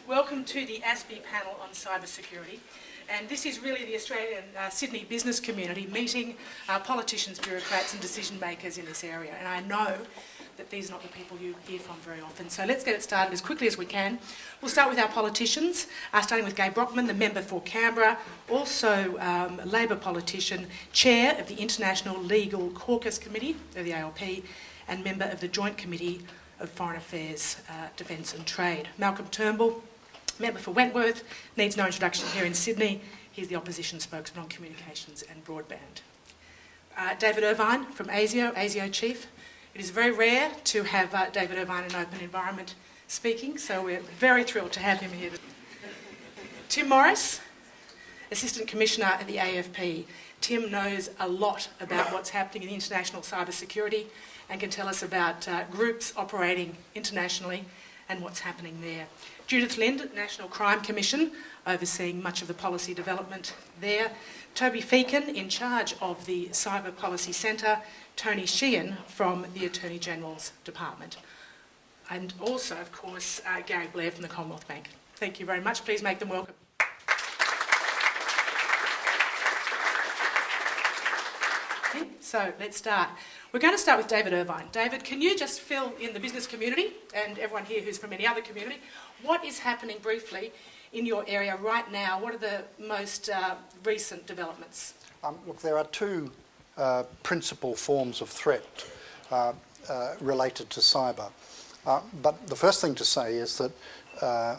Welcome to the ASPI panel on cybersecurity. And this is really the Australian Sydney business community meeting politicians, bureaucrats and decision makers in this area. And I know that these are not the people you hear from very often. So let's get it started as quickly as we can. We'll start with our politicians, starting with Gai Brodtman, the member for Canberra, also Labor politician, chair of the International Legal Caucus Committee of the ALP, and member of the Joint Committee of Foreign Affairs, Defence and Trade. Malcolm Turnbull, member for Wentworth, needs no introduction here in Sydney. He's the opposition spokesman on communications and broadband. David Irvine from ASIO chief. It is very rare to have David Irvine in an open environment speaking, so we're very thrilled to have him here. Tim Morris, Assistant Commissioner at the AFP. Tim knows a lot about what's happening in international cybersecurity and can tell us about groups operating internationally and what's happening there. Judith Lind, National Crime Commission, overseeing much of the policy development there. Toby Feakin, in charge of the Cyber Policy Centre. Tony Sheehan from the Attorney General's Department. And also, of course, Gary Blair from the Commonwealth Bank. Thank you very much. Please make them welcome. So let's start. We're going to start with David Irvine. David, can you just fill in the business community and everyone here who's from any other community, what is happening briefly in your area right now? What are the most recent developments? Look, there are two principal forms of threat related to cyber. But the first thing to say is that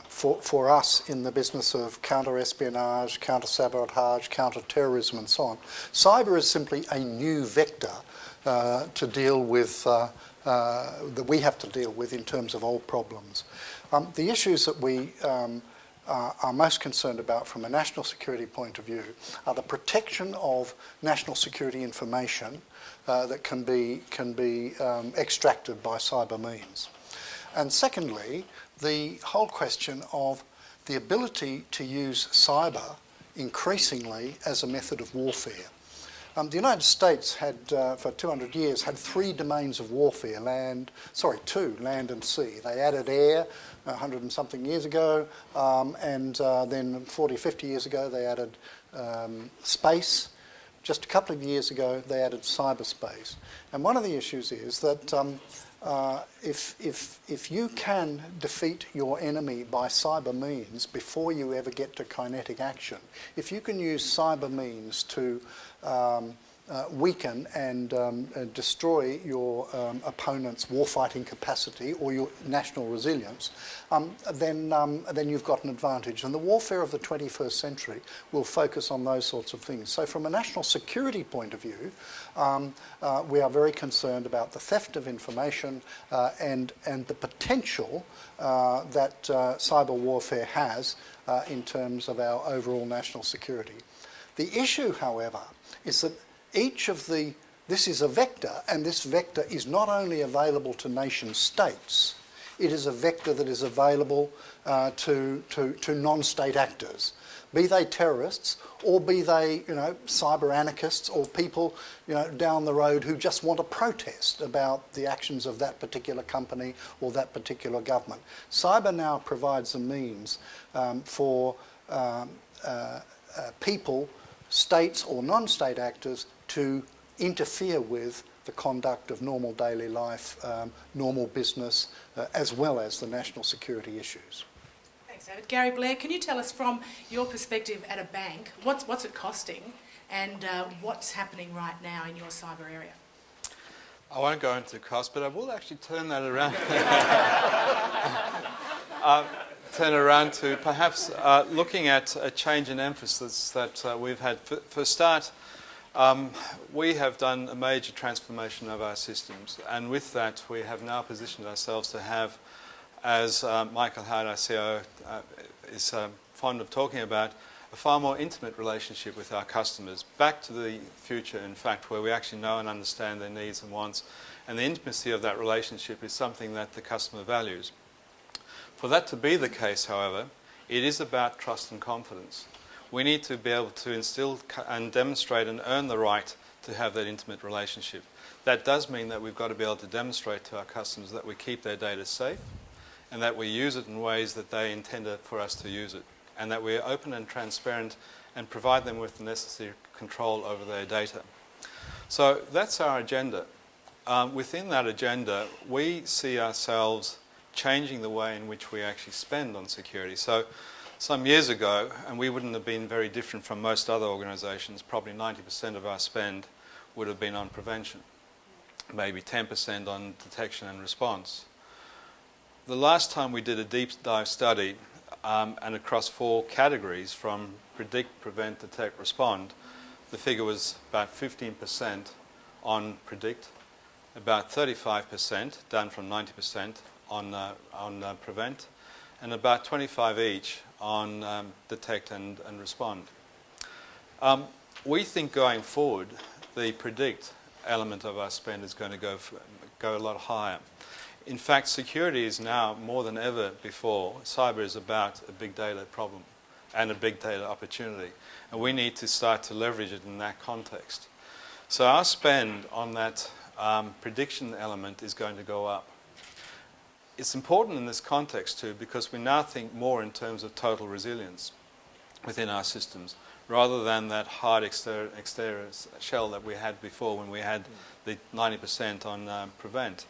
for us in the business of counter-espionage, counter-sabotage, counter-terrorism and so on, cyber is simply a new vector to deal with, that we have to deal with in terms of old problems. The issues that we are most concerned about from a national security point of view are the protection of national security information that can be extracted by cyber means. And secondly, the whole question of the ability to use cyber increasingly as a method of warfare. The United States had, for 200 years, had three domains of warfare, two, land and sea. They added air 100 and something years ago, and then 40, 50 years ago they added space. Just a couple of years ago they added cyberspace. And one of the issues is that if you can defeat your enemy by cyber means before you ever get to kinetic action, if you can use cyber means to weaken and destroy your opponent's warfighting capacity or your national resilience, then you've got an advantage. And the warfare of the 21st century will focus on those sorts of things. So from a national security point of view, we are very concerned about the theft of information and the potential that cyber warfare has in terms of our overall national security. The issue, however, is that this is a vector, and this vector is not only available to nation states, it is a vector that is available to non-state actors, be they terrorists or be they, cyber anarchists or people, down the road who just want to protest about the actions of that particular company or that particular government. Cyber now provides a means for people, states or non-state actors, to interfere with the conduct of normal daily life, normal business, as well as the national security issues. Thanks, David. Gary Blair, can you tell us from your perspective at a bank, what's it costing and what's happening right now in your cyber area? I won't go into cost, but I will actually turn that around. Turn around to perhaps looking at a change in emphasis that we've had. For a start, we have done a major transformation of our systems, and with that we have now positioned ourselves to have, as Michael Howard, our CEO, is fond of talking about, a far more intimate relationship with our customers, back to the future, in fact, where we actually know and understand their needs and wants, and the intimacy of that relationship is something that the customer values. For that to be the case, however, it is about trust and confidence. We need to be able to instill and demonstrate and earn the right to have that intimate relationship. That does mean that we've got to be able to demonstrate to our customers that we keep their data safe, and that we use it in ways that they intended for us to use it, and that we're open and transparent and provide them with the necessary control over their data. So that's our agenda. Within that agenda, we see ourselves changing the way in which we actually spend on security. So some years ago, and we wouldn't have been very different from most other organisations, probably 90% of our spend would have been on prevention, maybe 10% on detection and response. The last time we did a deep dive study, and across 4 categories from predict, prevent, detect, respond, the figure was about 15% on predict, about 35%, down from 90%, on prevent, and about 25 each on detect and respond. We think going forward, the predict element of our spend is going to go a lot higher. In fact, security is now, more than ever before, cyber is about a big data problem and a big data opportunity. And we need to start to leverage it in that context. So our spend on that prediction element is going to go up. It's important in this context too, because we now think more in terms of total resilience within our systems, rather than that hard exterior shell that we had before when we had the 90% on prevent.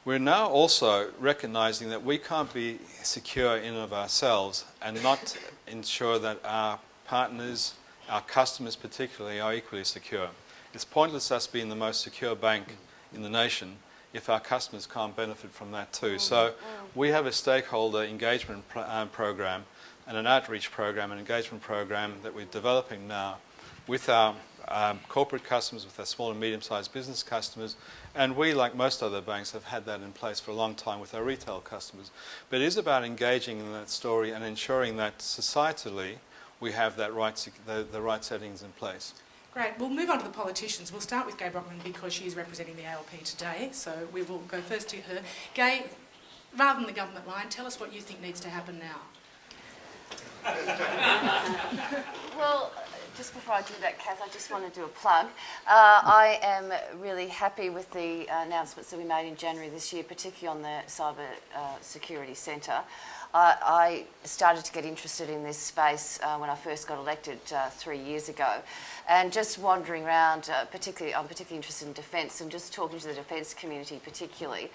We're now also recognising that we can't be secure in and of ourselves and not ensure that our partners, our customers particularly, are equally secure. It's pointless us being the most secure bank in the nation if our customers can't benefit from that too. So we have a stakeholder engagement program and an outreach program, an engagement program that we're developing now with our corporate customers, with our small and medium-sized business customers, and we, like most other banks, have had that in place for a long time with our retail customers. But it is about engaging in that story and ensuring that societally we have that the right settings in place. Great. We'll move on to the politicians. We'll start with Gai Brodtman because she's representing the ALP today, so we will go first to her. Gai, rather than the government line, tell us what you think needs to happen now. Well, just before I do that, Kath, I just want to do a plug. I am really happy with the announcements that we made in January this year, particularly on the Cyber Security Centre. I started to get interested in this space when I first got elected 3 years ago. And just wandering around, I'm particularly interested in defence, and just talking to the defence community particularly,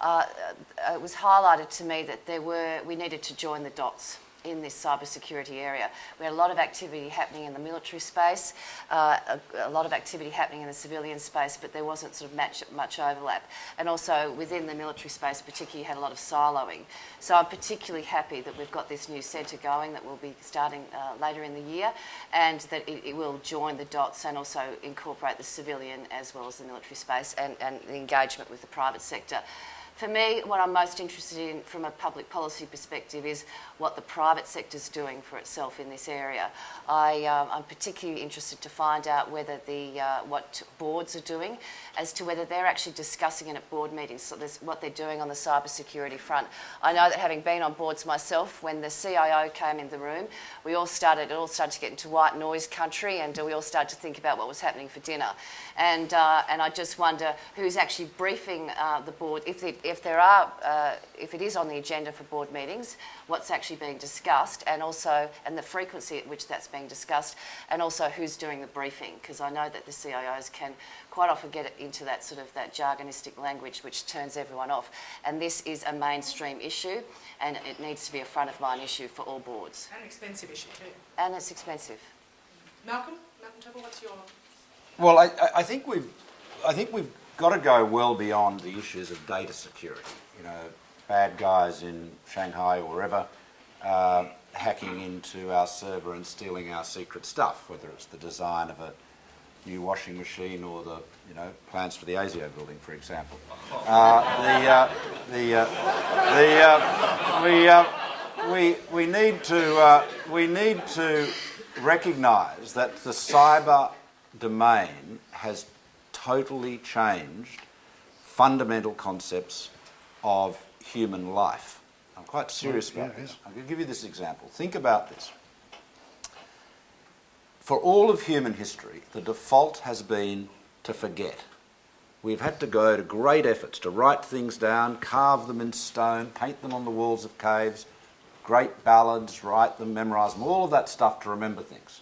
it was highlighted to me that we needed to join the dots in this cybersecurity area. We had a lot of activity happening in the military space, a lot of activity happening in the civilian space, but there wasn't sort of much overlap. And also within the military space particularly, you had a lot of siloing. So I'm particularly happy that we've got this new centre going that will be starting later in the year, and that it will join the dots and also incorporate the civilian as well as the military space and the engagement with the private sector. For me, what I'm most interested in from a public policy perspective is what the private sector's doing for itself in this area. I'm particularly interested to find out whether what boards are doing, as to whether they're actually discussing it at board meetings, so what they're doing on the cyber security front. I know that having been on boards myself, when the CIO came in the room, it all started to get into white noise country, and we all started to think about what was happening for dinner. And I just wonder who's actually briefing the board, if it is on the agenda for board meetings, what's actually being discussed, and the frequency at which that's being discussed, and also who's doing the briefing, because I know that the CIOs can quite often get into that sort of that jargonistic language which turns everyone off. And this is a mainstream issue, and it needs to be a front of mind issue for all boards. And an expensive issue too. And it's expensive. Malcolm Turnbull, what's your... Well, I think we've got to go well beyond the issues of data security. You know, bad guys in Shanghai or wherever hacking into our server and stealing our secret stuff, whether it's the design of a new washing machine or the plans for the ASIO building, for example. We need to recognise that the cyber domain has totally changed fundamental concepts of human life. I'm quite serious about this. I'm going to give you this example. Think about this. For all of human history, the default has been to forget. we've had to go to great efforts to write things down, carve them in stone, paint them on the walls of caves, great ballads, write them, memorise them, all of that stuff to remember things.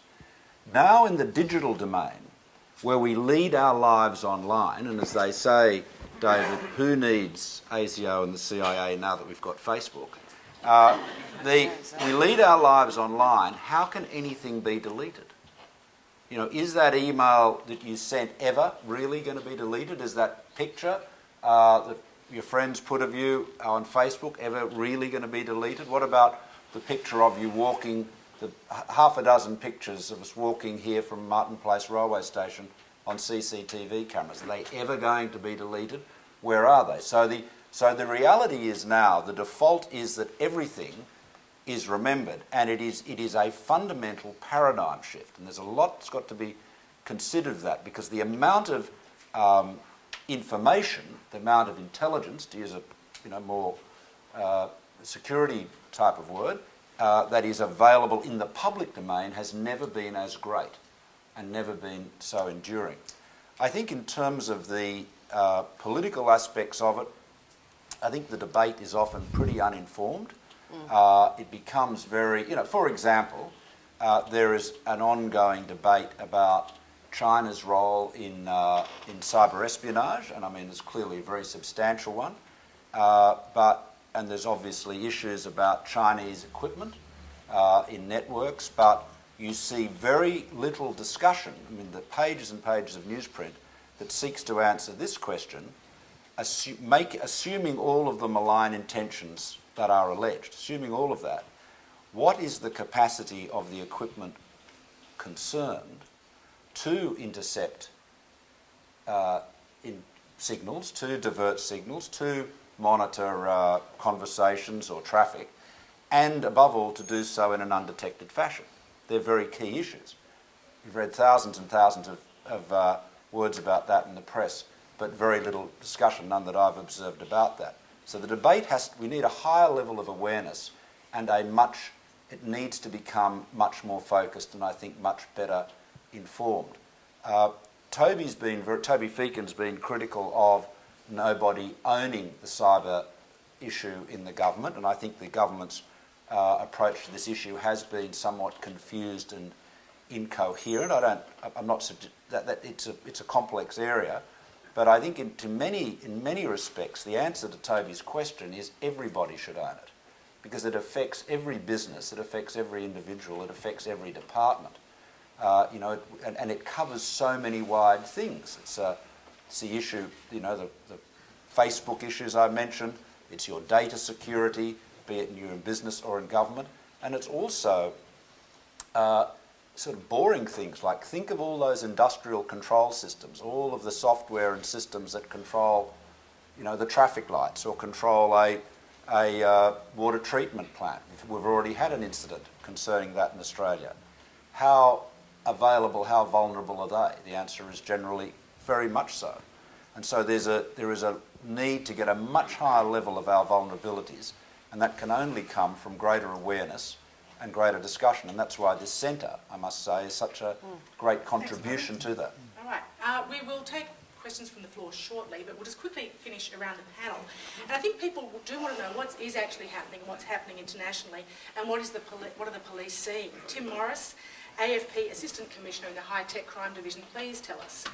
Now in the digital domain, where we lead our lives online, and as they say, David, who needs ASIO and the CIA now that we've got Facebook? We lead our lives online. How can anything be deleted? You know, is that email that you sent ever really going to be deleted? Is that picture that your friends put of you on Facebook ever really going to be deleted? What about the picture of you walking, the half a dozen pictures of us walking here from Martin Place railway station on CCTV cameras? Are they ever going to be deleted? Where are they? So the reality is now, the default is that everything is remembered, and it is a fundamental paradigm shift. And there's a lot that's got to be considered of that, because the amount of information, the amount of intelligence, to use a more security type of word, that is available in the public domain has never been as great and never been so enduring. I think in terms of the political aspects of it, I think the debate is often pretty uninformed. It becomes very, for example, there is an ongoing debate about China's role in cyber espionage, and I mean there's clearly a very substantial one, and there's obviously issues about Chinese equipment in networks, but you see very little discussion. I mean, the pages and pages of newsprint that seeks to answer this question, assuming all of the malign intentions that are alleged, assuming all of that, what is the capacity of the equipment concerned to intercept in signals, to divert signals, to monitor conversations or traffic, and above all to do so in an undetected fashion? They're very key issues. We've read thousands and thousands of words about that in the press, but very little discussion, none that I've observed about that. So the debate we need a higher level of awareness, and it needs to become much more focused and I think much better informed. Toby Feakin's been critical of nobody owning the cyber issue in the government, and I think the government's approach to this issue has been somewhat confused and incoherent. I'm not that it's a complex area, but I think in many respects the answer to Toby's question is everybody should own it, because it affects every business, it affects every individual, it affects every department. And it covers so many wide things. It's the issue, the Facebook issues I mentioned. It's your data security, be it you're in business or in government, and it's also sort of boring things like, think of all those industrial control systems, all of the software and systems that control, the traffic lights or control a water treatment plant. We've already had an incident concerning that in Australia. How available, how vulnerable are they? The answer is generally very much so. And so there is a need to get a much higher level of our vulnerabilities, and that can only come from greater awareness and greater discussion, and that's why this centre, I must say, is such a great contribution to that. All right, we will take questions from the floor shortly, but we'll just quickly finish around the panel. And I think people do want to know what is actually happening, what's happening internationally, and what are the police seeing. Tim Morris, AFP Assistant Commissioner in the High Tech Crime Division, please tell us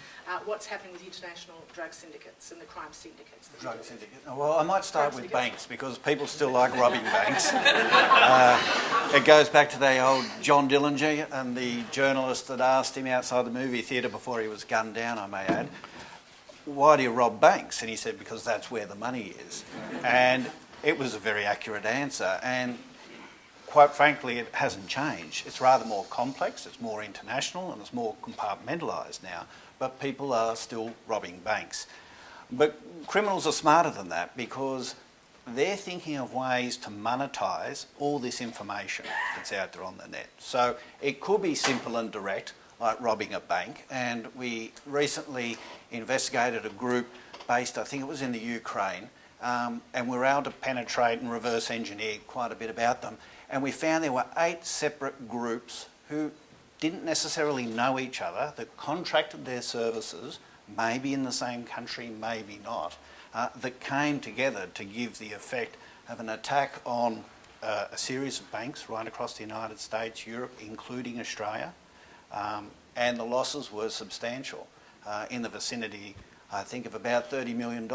what's happening with international drug syndicates and the crime syndicates. Drug syndicate. Well, I might start with banks, because people still like robbing banks. It goes back to the old John Dillinger and the journalist that asked him outside the movie theatre before he was gunned down, I may add, why do you rob banks? And he said, because that's where the money is. And it was a very accurate answer. And quite frankly, it hasn't changed. It's rather more complex, it's more international, and it's more compartmentalised now. But people are still robbing banks. But criminals are smarter than that, because they're thinking of ways to monetise all this information that's out there on the net. So it could be simple and direct, like robbing a bank. And we recently investigated a group based, I think it was in the Ukraine, and we were able to penetrate and reverse engineer quite a bit about them. And we found there were 8 separate groups who didn't necessarily know each other, that contracted their services maybe in the same country, maybe not, that came together to give the effect of an attack on a series of banks right across the United States, Europe, including Australia, and the losses were substantial, in the vicinity, I think, of about $30 million.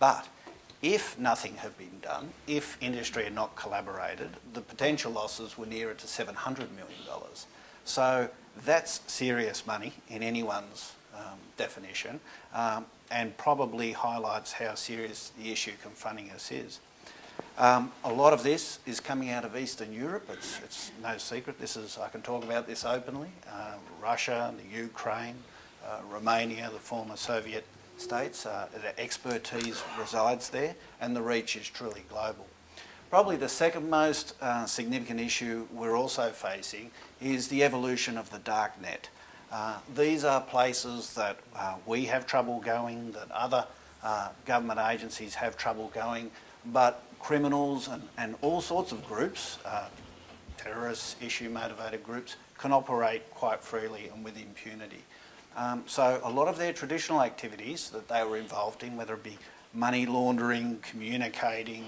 But if nothing had been done, if industry had not collaborated, the potential losses were nearer to $700 million. So that's serious money in anyone's definition, and probably highlights how serious the issue confronting us is. A lot of this is coming out of Eastern Europe. It's no secret. I can talk about this openly. Russia, the Ukraine, Romania, the former Soviet states, the expertise resides there, and the reach is truly global. Probably the second most significant issue we're also facing is the evolution of the Darknet. These are places that we have trouble going, that other government agencies have trouble going, but criminals and all sorts of groups, terrorists, issue-motivated groups, can operate quite freely and with impunity. So a lot of their traditional activities that they were involved in, whether it be money laundering, communicating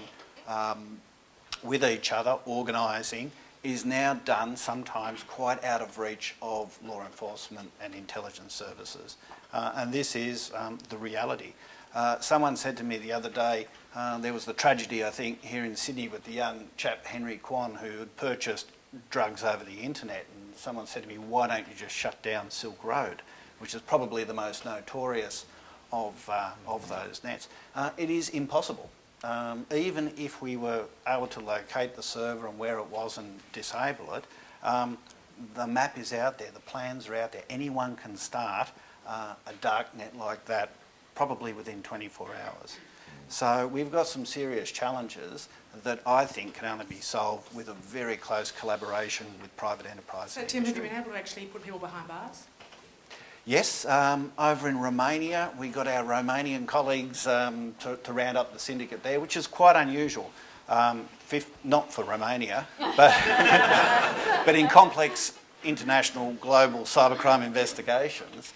with each other, organising, is now done sometimes quite out of reach of law enforcement and intelligence services. And this is the reality. Someone said to me the other day, there was the tragedy, I think, here in Sydney with the young chap Henry Kwan who had purchased drugs over the internet, and someone said to me, why don't you just shut down Silk Road, which is probably the most notorious of those nets. It is impossible. Even if we were able to locate the server and where it was and disable it, the map is out there, the plans are out there. Anyone can start a darknet like that probably within 24 hours. So we've got some serious challenges that I think can only be solved with a very close collaboration with private enterprise. So Tim, have you been able to actually put people behind bars? Yes, over in Romania, we got our Romanian colleagues to round up the syndicate there, which is quite unusual. Not for Romania, but in complex international global cybercrime investigations.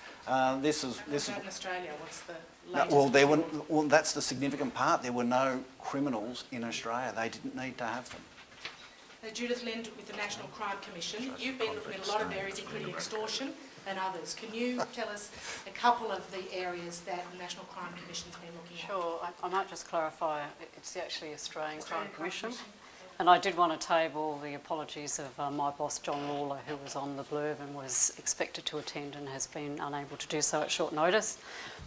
This is in Australia, what's the latest? Well, that's the significant part. There were no criminals in Australia. They didn't need to have them. Judith Lind with the National Crime Commission. You've been looking at a lot of areas, including extortion and others. Can you tell us a couple of the areas that the National Crime Commission's been looking at? Sure, I might just clarify, it's actually Australian Crime Commission. And I did want to table the apologies of my boss, John Lawler, who was on the blurb and was expected to attend and has been unable to do so at short notice.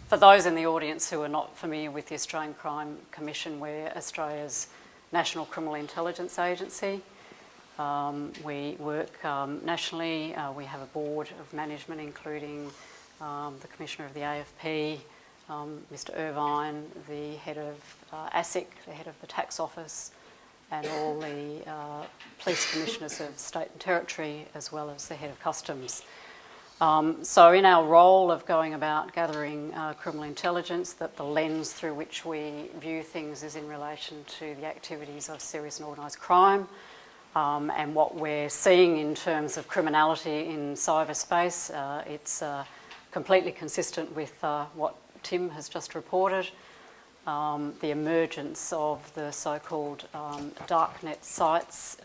For those in the audience who are not familiar with the Australian Crime Commission, we're Australia's National Criminal Intelligence Agency. We work nationally. We have a board of management, including the Commissioner of the AFP, Mr Irvine, the head of ASIC, the head of the Tax Office, and all the police commissioners of state and territory, as well as the head of customs. So in our role of going about gathering criminal intelligence, that the lens through which we view things is in relation to the activities of serious and organised crime, and what we're seeing in terms of criminality in cyberspace. It's completely consistent with what Tim has just reported. The emergence of the so-called darknet sites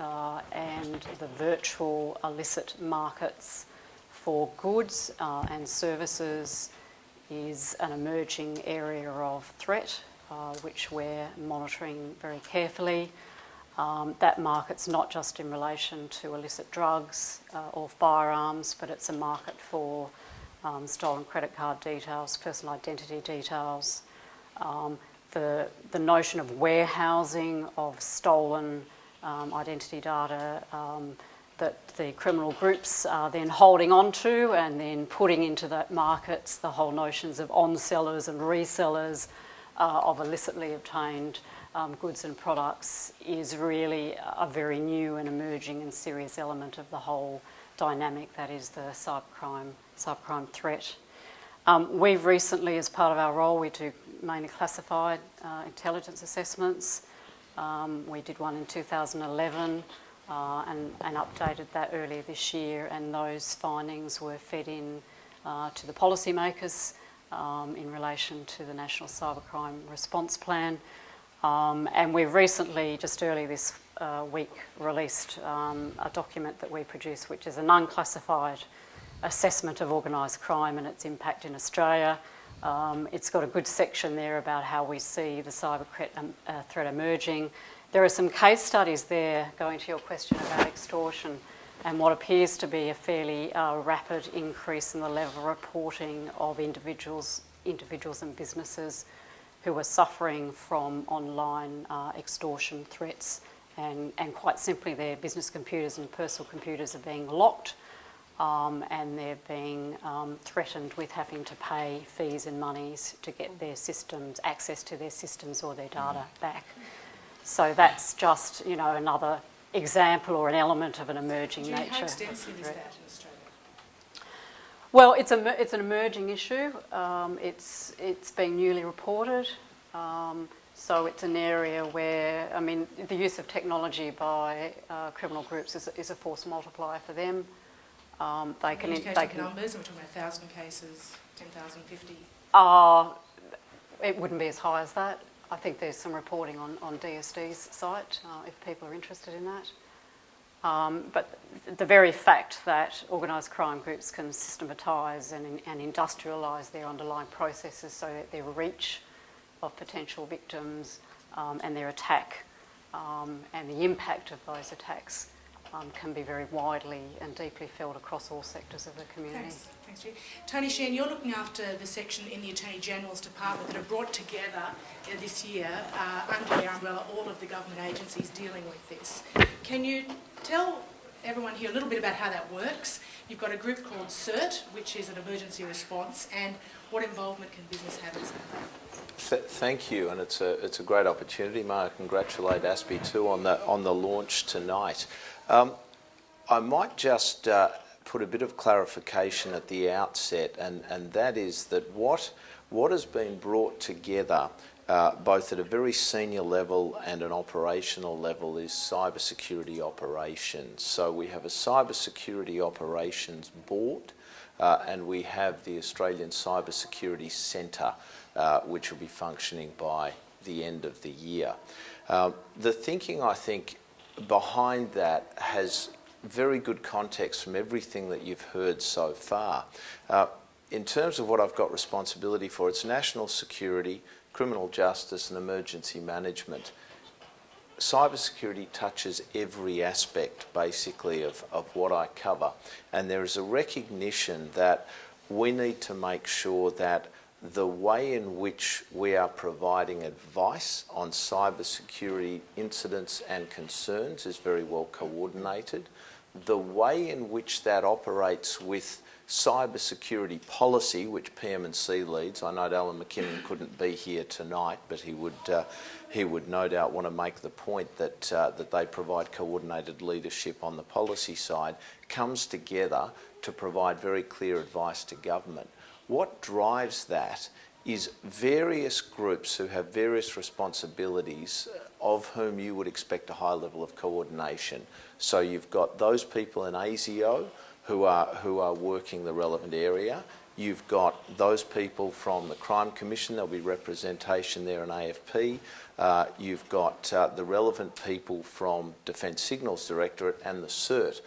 and the virtual illicit markets for goods and services is an emerging area of threat, which we're monitoring very carefully. That market's not just in relation to illicit drugs or firearms, but it's a market for stolen credit card details, personal identity details, the notion of warehousing of stolen identity data that the criminal groups are then holding on to and then putting into that markets, the whole notions of on-sellers and resellers of illicitly obtained goods and products is really a very new and emerging and serious element of the whole dynamic that is the cybercrime threat. We've recently, as part of our role, we do mainly classified intelligence assessments. We did one in 2011 and updated that earlier this year, and those findings were fed in to the policymakers in relation to the National Cybercrime Response Plan. And we've recently, just early this week, released a document that we produced, which is an unclassified assessment of organised crime and its impact in Australia. It's got a good section there about how we see the cyber threat emerging. There are some case studies there, going to your question about extortion, and what appears to be a fairly rapid increase in the level of reporting of individuals and businesses who are suffering from online extortion threats, and quite simply their business computers and personal computers are being locked, and they're being threatened with having to pay fees and monies to get their systems, access to their systems or their data back. So that's just, another example or an element of an emerging nature. How extensive is that in Australia? Well, it's an emerging issue. It's being newly reported. So it's an area where, the use of technology by criminal groups is a force multiplier for them. They can numbers, we're talking about 1,000 cases, 10,000, 50? It wouldn't be as high as that. I think there's some reporting on DSD's site if people are interested in that. But the very fact that organised crime groups can systematise and industrialise their underlying processes so that their reach of potential victims and their attack and the impact of those attacks can be very widely and deeply felt across all sectors of the community. Thanks, Judy. Tony Sheehan, you're looking after the section in the Attorney General's Department that have brought together this year, under their umbrella, all of the government agencies dealing with this. Can you tell everyone here a little bit about how that works? You've got a group called CERT, which is an emergency response, and what involvement can business have in some of that? Thank you, and it's a great opportunity. May I congratulate ASPI too on the launch tonight. I might just put a bit of clarification at the outset, and that is that what has been brought together both at a very senior level and an operational level is cybersecurity operations. So we have a cybersecurity operations board, and we have the Australian Cybersecurity Centre, which will be functioning by the end of the year. The thinking, I think, behind that has very good context from everything that you've heard so far. In terms of what I've got responsibility for, it's national security, criminal justice and emergency management. Cybersecurity touches every aspect, basically, of what I cover. And there is a recognition that we need to make sure that the way in which we are providing advice on cybersecurity incidents and concerns is very well coordinated. The way in which that operates with cybersecurity policy, which PM&C leads, I know Alan McKinnon couldn't be here tonight, but he would no doubt want to make the point that that they provide coordinated leadership on the policy side, comes together to provide very clear advice to government. What drives that is various groups who have various responsibilities, of whom you would expect a high level of coordination. So you've got those people in ASIO who are working the relevant area. You've got those people from the Crime Commission, there'll be representation there in AFP. You've got the relevant people from Defence Signals Directorate and the CERT.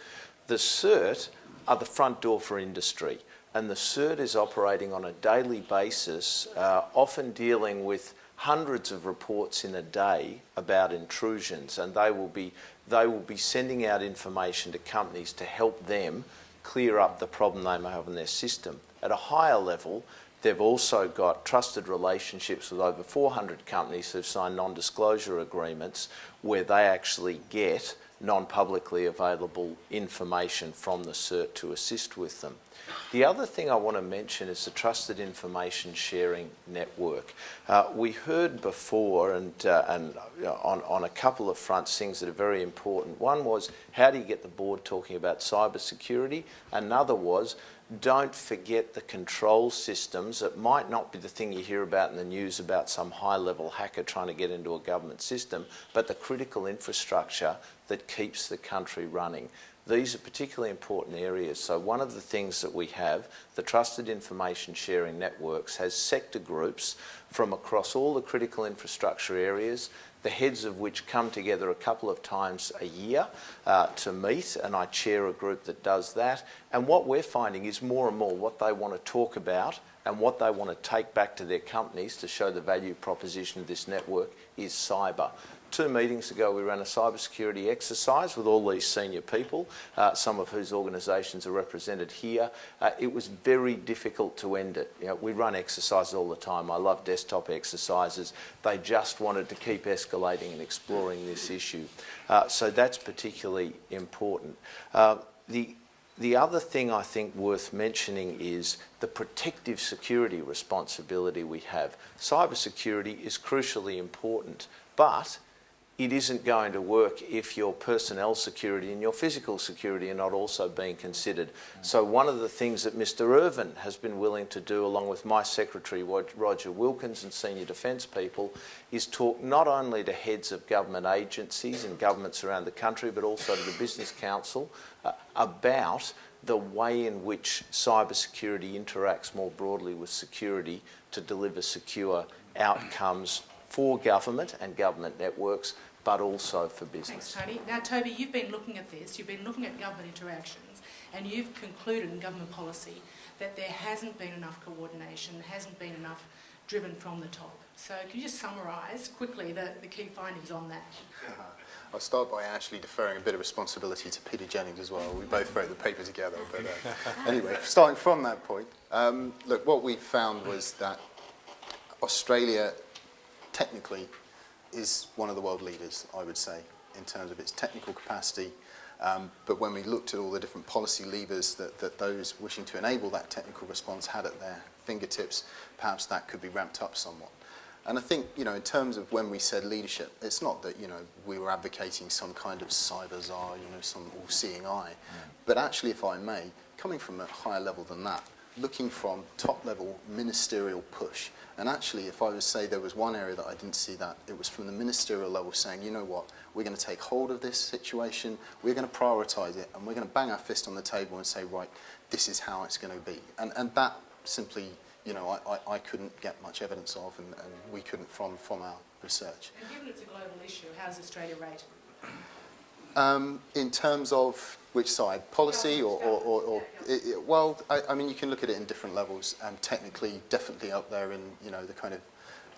The CERT are the front door for industry. And the CERT is operating on a daily basis, often dealing with hundreds of reports in a day about intrusions, and they will be sending out information to companies to help them clear up the problem they may have in their system. At a higher level, they've also got trusted relationships with over 400 companies who've signed non-disclosure agreements where they actually get non-publicly available information from the CERT to assist with them. The other thing I want to mention is the Trusted Information Sharing Network. We heard before, and on a couple of fronts, things that are very important. One was, how do you get the board talking about cybersecurity? Another was, don't forget the control systems. It might not be the thing you hear about in the news about some high-level hacker trying to get into a government system, but the critical infrastructure that keeps the country running. these are particularly important areas. So one of the things that we have, the Trusted Information Sharing Networks, has sector groups from across all the critical infrastructure areas, the heads of which come together a couple of times a year to meet, and I chair a group that does that. And what we're finding is more and more what they want to talk about and what they want to take back to their companies to show the value proposition of this network is cyber. 2 meetings ago we ran a cybersecurity exercise with all these senior people, some of whose organisations are represented here. It was very difficult to end it. You know, we run exercises all the time. I love desktop exercises. They just wanted to keep escalating and exploring this issue. So that's particularly important. The other thing I think worth mentioning is the protective security responsibility we have. Cybersecurity is crucially important, but it isn't going to work if your personnel security and your physical security are not also being considered. So one of the things that Mr. Irvine has been willing to do, along with my secretary, Roger Wilkins, and senior defence people, is talk not only to heads of government agencies and governments around the country, but also to the Business Council about the way in which cybersecurity interacts more broadly with security to deliver secure outcomes for government and government networks, but also for business. Thanks, Tony. Now, Toby, you've been looking at this, you've been looking at government interactions, and you've concluded in government policy that there hasn't been enough coordination, hasn't been enough driven from the top. So can you just summarise quickly the key findings on that? I'll start by actually deferring a bit of responsibility to Peter Jennings as well. We both wrote the paper together, but anyway, starting from that point, look, what we found was that Australia technically is one of the world leaders, I would say, in terms of its technical capacity. But when we looked at all the different policy levers that those wishing to enable that technical response had at their fingertips, perhaps that could be ramped up somewhat. And I think, you know, in terms of when we said leadership, it's not that, you know, we were advocating some kind of cyber czar, you know, some all-seeing eye. But actually, if I may, coming from a higher level than that, looking from top-level ministerial push. And actually, if I would say there was one area that I didn't see that, it was from the ministerial level saying, you know what, we're going to take hold of this situation, we're going to prioritise it, and we're going to bang our fist on the table and say, right, this is how it's going to be. And that simply, you know, I couldn't get much evidence of, and we couldn't from our research. And given it's a global issue, how's Australia rated? In terms of which side, policy well, I mean, you can look at it in different levels. Technically, definitely up there in, you know, the kind of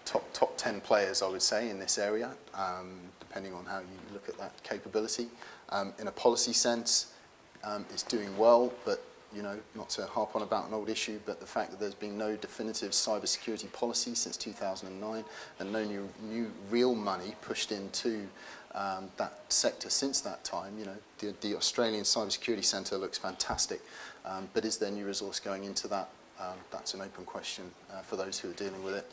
top 10 players, I would say, in this area, depending on how you look at that capability. In a policy sense, it's doing well, but, you know, not to harp on about an old issue, but the fact that there's been no definitive cybersecurity policy since 2009 and no new real money pushed into that sector since that time. You know, the Australian Cybersecurity Centre looks fantastic, but is there new resource going into that? That's an open question for those who are dealing with it.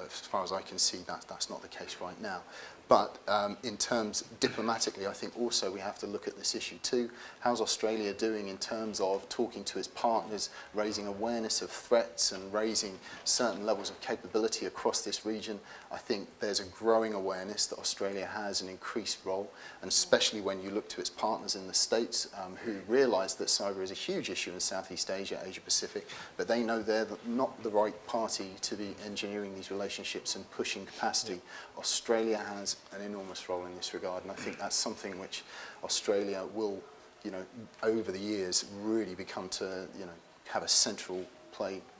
As far as I can see, that's not the case right now. But in terms diplomatically, I think also we have to look at this issue too. How's Australia doing in terms of talking to its partners, raising awareness of threats and raising certain levels of capability across this region? I think there's a growing awareness that Australia has an increased role, and especially when you look to its partners in the States who realise that cyber is a huge issue in Southeast Asia, Asia Pacific, but they know they're not the right party to be engineering these relationships and pushing capacity. Australia has an enormous role in this regard, and I think that's something which Australia will, you know, over the years really become to, you know, have a central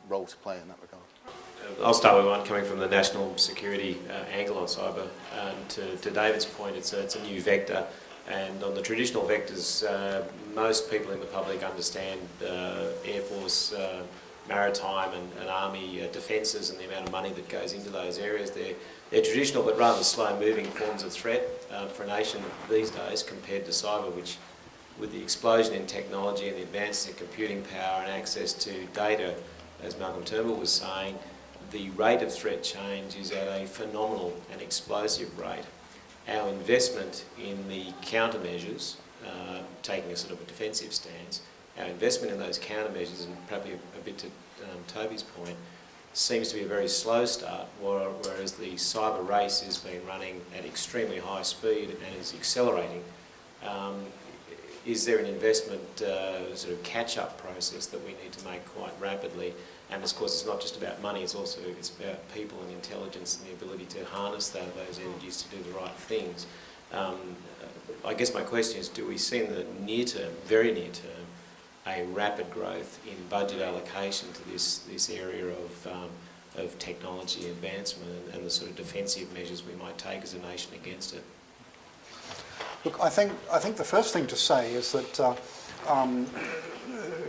role to play in that regard. I'll start with one coming from the national security angle on cyber. To David's point, it's a new vector, and on the traditional vectors, most people in the public understand Air Force, maritime and army defences and the amount of money that goes into those areas. They're traditional but rather slow-moving forms of threat for a nation these days compared to cyber, which, with the explosion in technology and the advances in computing power and access to data, as Malcolm Turnbull was saying, the rate of threat change is at a phenomenal and explosive rate. Our investment in the countermeasures, taking a sort of a defensive stance, our investment in those countermeasures, and probably a bit to Toby's point, seems to be a very slow start, whereas the cyber race has been running at extremely high speed and is accelerating. is there an investment sort of catch-up process that we need to make quite rapidly? And of course, it's not just about money; it's about people and intelligence and the ability to harness those energies to do the right things. I guess my question is: do we see in the near term, very near term, a rapid growth in budget allocation to this area of technology advancement and the sort of defensive measures we might take as a nation against it? Look, I think the first thing to say is that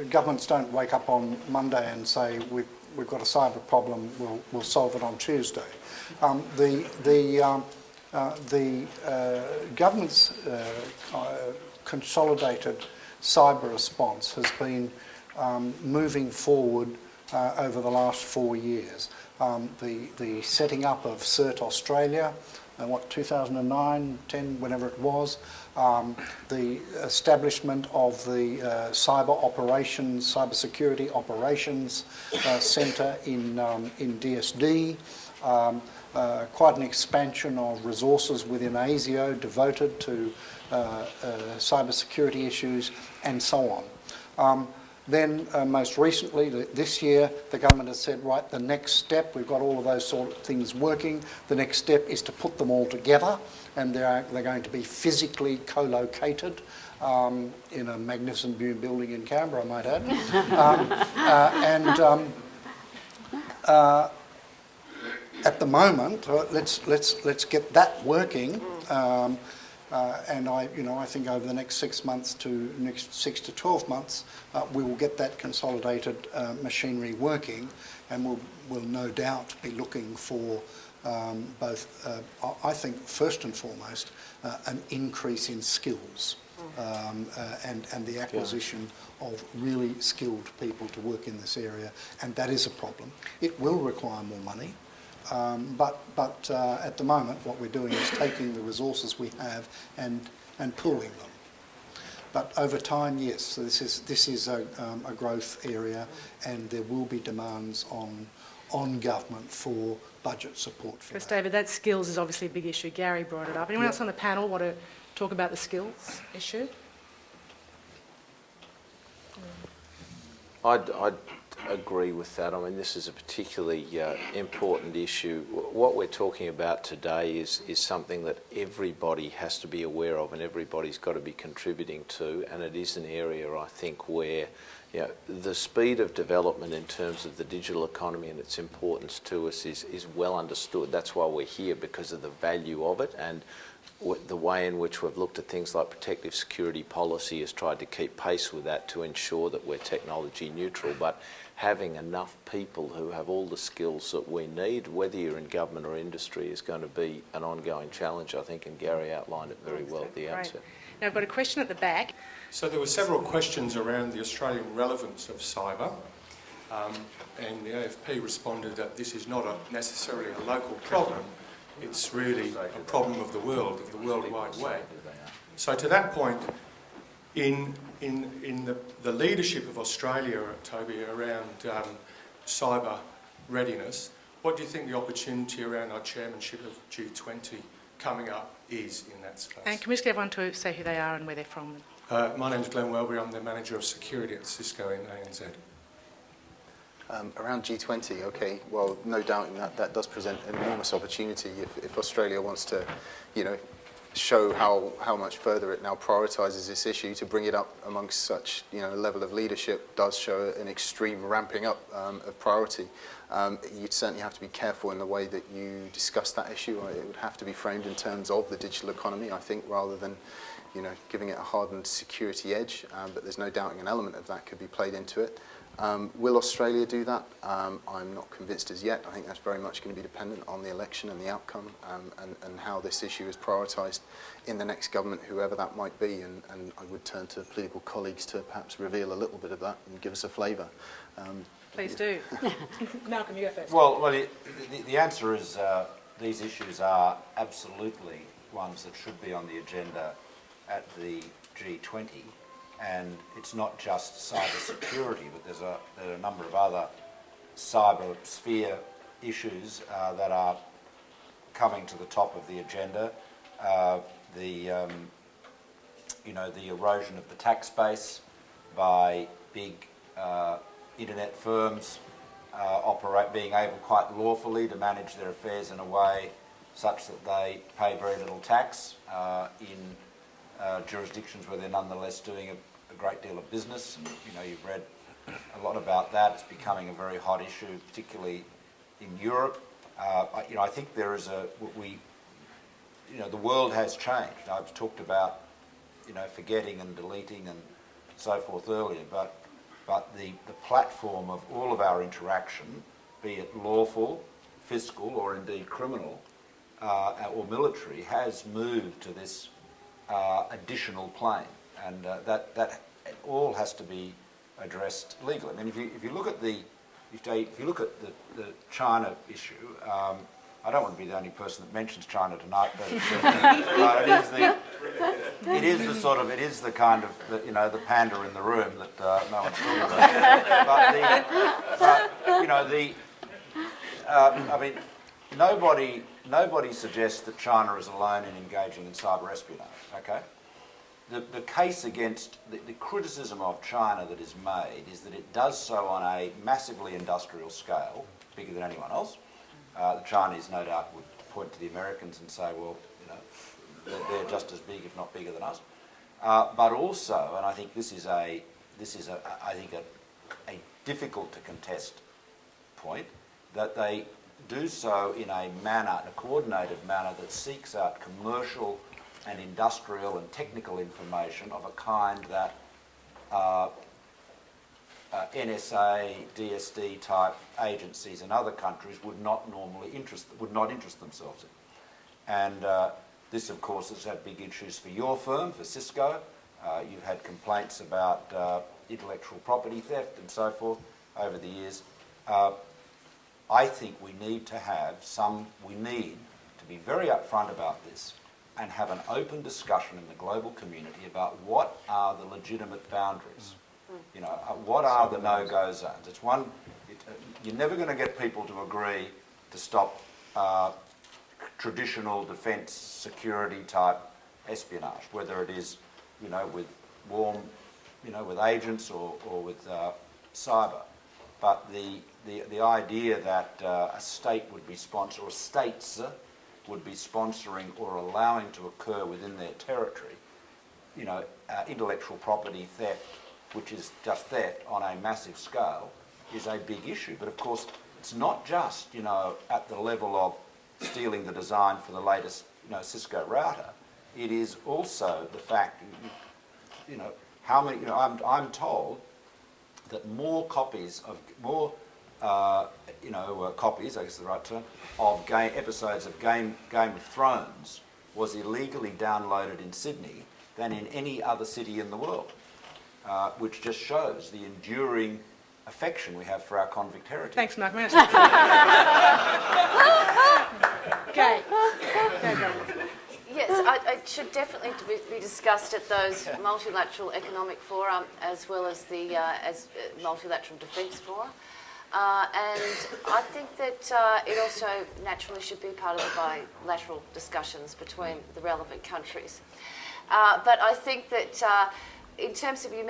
governments don't wake up on Monday and say we've got a cyber problem, we'll solve it on Tuesday. The government's consolidated cyber response has been moving forward over the last 4 years. The setting up of CERT Australia, 2009, 10, whenever it was, the establishment of the Cyber Security Operations Centre in DSD, quite an expansion of resources within ASIO devoted to cyber security issues, and so on. Then most recently, this year, the government has said, right, the next step, we've got all of those sort of things working, the next step is to put them all together, and they're going to be physically co-located in a magnificent new building in Canberra, I might add. At the moment, let's get that working. And I think over the next 6 to 12 months, we will get that consolidated machinery working, and we'll no doubt be looking for both, I think, first and foremost, an increase in skills and the acquisition of really skilled people to work in this area, and that is a problem. It will require more money. But at the moment, what we're doing is taking the resources we have and pooling them. But over time, yes, so this is a growth area, and there will be demands on government for budget support for Chris, that. David, that skills is obviously a big issue. Gary brought it up. Anyone else on the panel want to talk about the skills issue? I'd agree with that. I mean, this is a particularly important issue. What we're talking about today is something that everybody has to be aware of and everybody's got to be contributing to, and it is an area, I think, where the speed of development in terms of the digital economy and its importance to us is well understood. That's why we're here, because of the value of it, and the way in which we've looked at things like protective security policy has tried to keep pace with that to ensure that we're technology neutral. But having enough people who have all the skills that we need, whether you're in government or industry, is going to be an ongoing challenge, I think, and Gary outlined it very well at the outset. Now, I've got a question at the back. So there were several questions around the Australian relevance of cyber, and the AFP responded that this is not necessarily a local problem, it's really a problem of the world, of the World Wide Web. So to that point, in the leadership of Australia, Toby, around cyber readiness, what do you think the opportunity around our chairmanship of G20 coming up is in that space? And can we just get everyone to say who they are and where they're from? My name's Glenn Welby, I'm the Manager of Security at Cisco in ANZ. Around G20, okay, well, no doubt that does present an enormous opportunity if Australia wants to, show how much further it now prioritises this issue. To bring it up amongst such, a level of leadership does show an extreme ramping up of priority. You'd certainly have to be careful in the way that you discuss that issue. It would have to be framed in terms of the digital economy, I think, rather than, giving it a hardened security edge. But there's no doubting an element of that could be played into it. Will Australia do that? I'm not convinced as yet. I think that's very much going to be dependent on the election and the outcome and how this issue is prioritised in the next government, whoever that might be. And I would turn to political colleagues to perhaps reveal a little bit of that and give us a flavour. Please do. Malcolm, you go first. Well, the answer is these issues are absolutely ones that should be on the agenda at the G20. And it's not just cyber security, but there are a number of other cyber sphere issues that are coming to the top of the agenda. the erosion of the tax base by big internet firms being able quite lawfully to manage their affairs in a way such that they pay very little tax in jurisdictions where they're nonetheless doing a great deal of business. And you've read a lot about that. It's becoming a very hot issue, particularly in Europe. I think there is the world has changed. I've talked about forgetting and deleting and so forth earlier, but the platform of all of our interaction, be it lawful, fiscal, or indeed criminal, or military, has moved to this additional plane, and that all has to be addressed legally. I mean, if you look at the China issue, I don't want to be the only person that mentions China tonight, but it is the kind of the panda in the room that no one's talking about. Nobody suggests that China is alone in engaging in cyber espionage. Okay, the case against the criticism of China that is made is that it does so on a massively industrial scale, bigger than anyone else. The Chinese, no doubt, would point to the Americans and say, well, they're just as big, if not bigger than us. But also, and I think this is a difficult to contest point, that they do so in a coordinated manner that seeks out commercial and industrial and technical information of a kind that NSA, DSD type agencies in other countries would not interest themselves in. And this, of course, has had big issues for your firm, for Cisco. You've had complaints about intellectual property theft and so forth over the years. I think we need to be very upfront about this and have an open discussion in the global community about what are the legitimate boundaries. What are the no-go zones? You're never going to get people to agree to stop traditional defence security type espionage, whether it is, with with agents or with cyber. But the idea that a state would be or states would be sponsoring or allowing to occur within their territory, intellectual property theft, which is just theft on a massive scale, is a big issue. But of course, it's not just, at the level of stealing the design for the latest, Cisco router. It is also the fact, how many, I'm told that more copies, I guess is the right term, of episodes of Game of Thrones was illegally downloaded in Sydney than in any other city in the world. Which just shows the enduring affection we have for our convict heritage. Thanks, Mark. Okay. Yes, it should definitely be discussed at those multilateral economic fora as well as the multilateral defence fora. And I think that it also naturally should be part of the bilateral discussions between the relevant countries. But I think that in terms of, you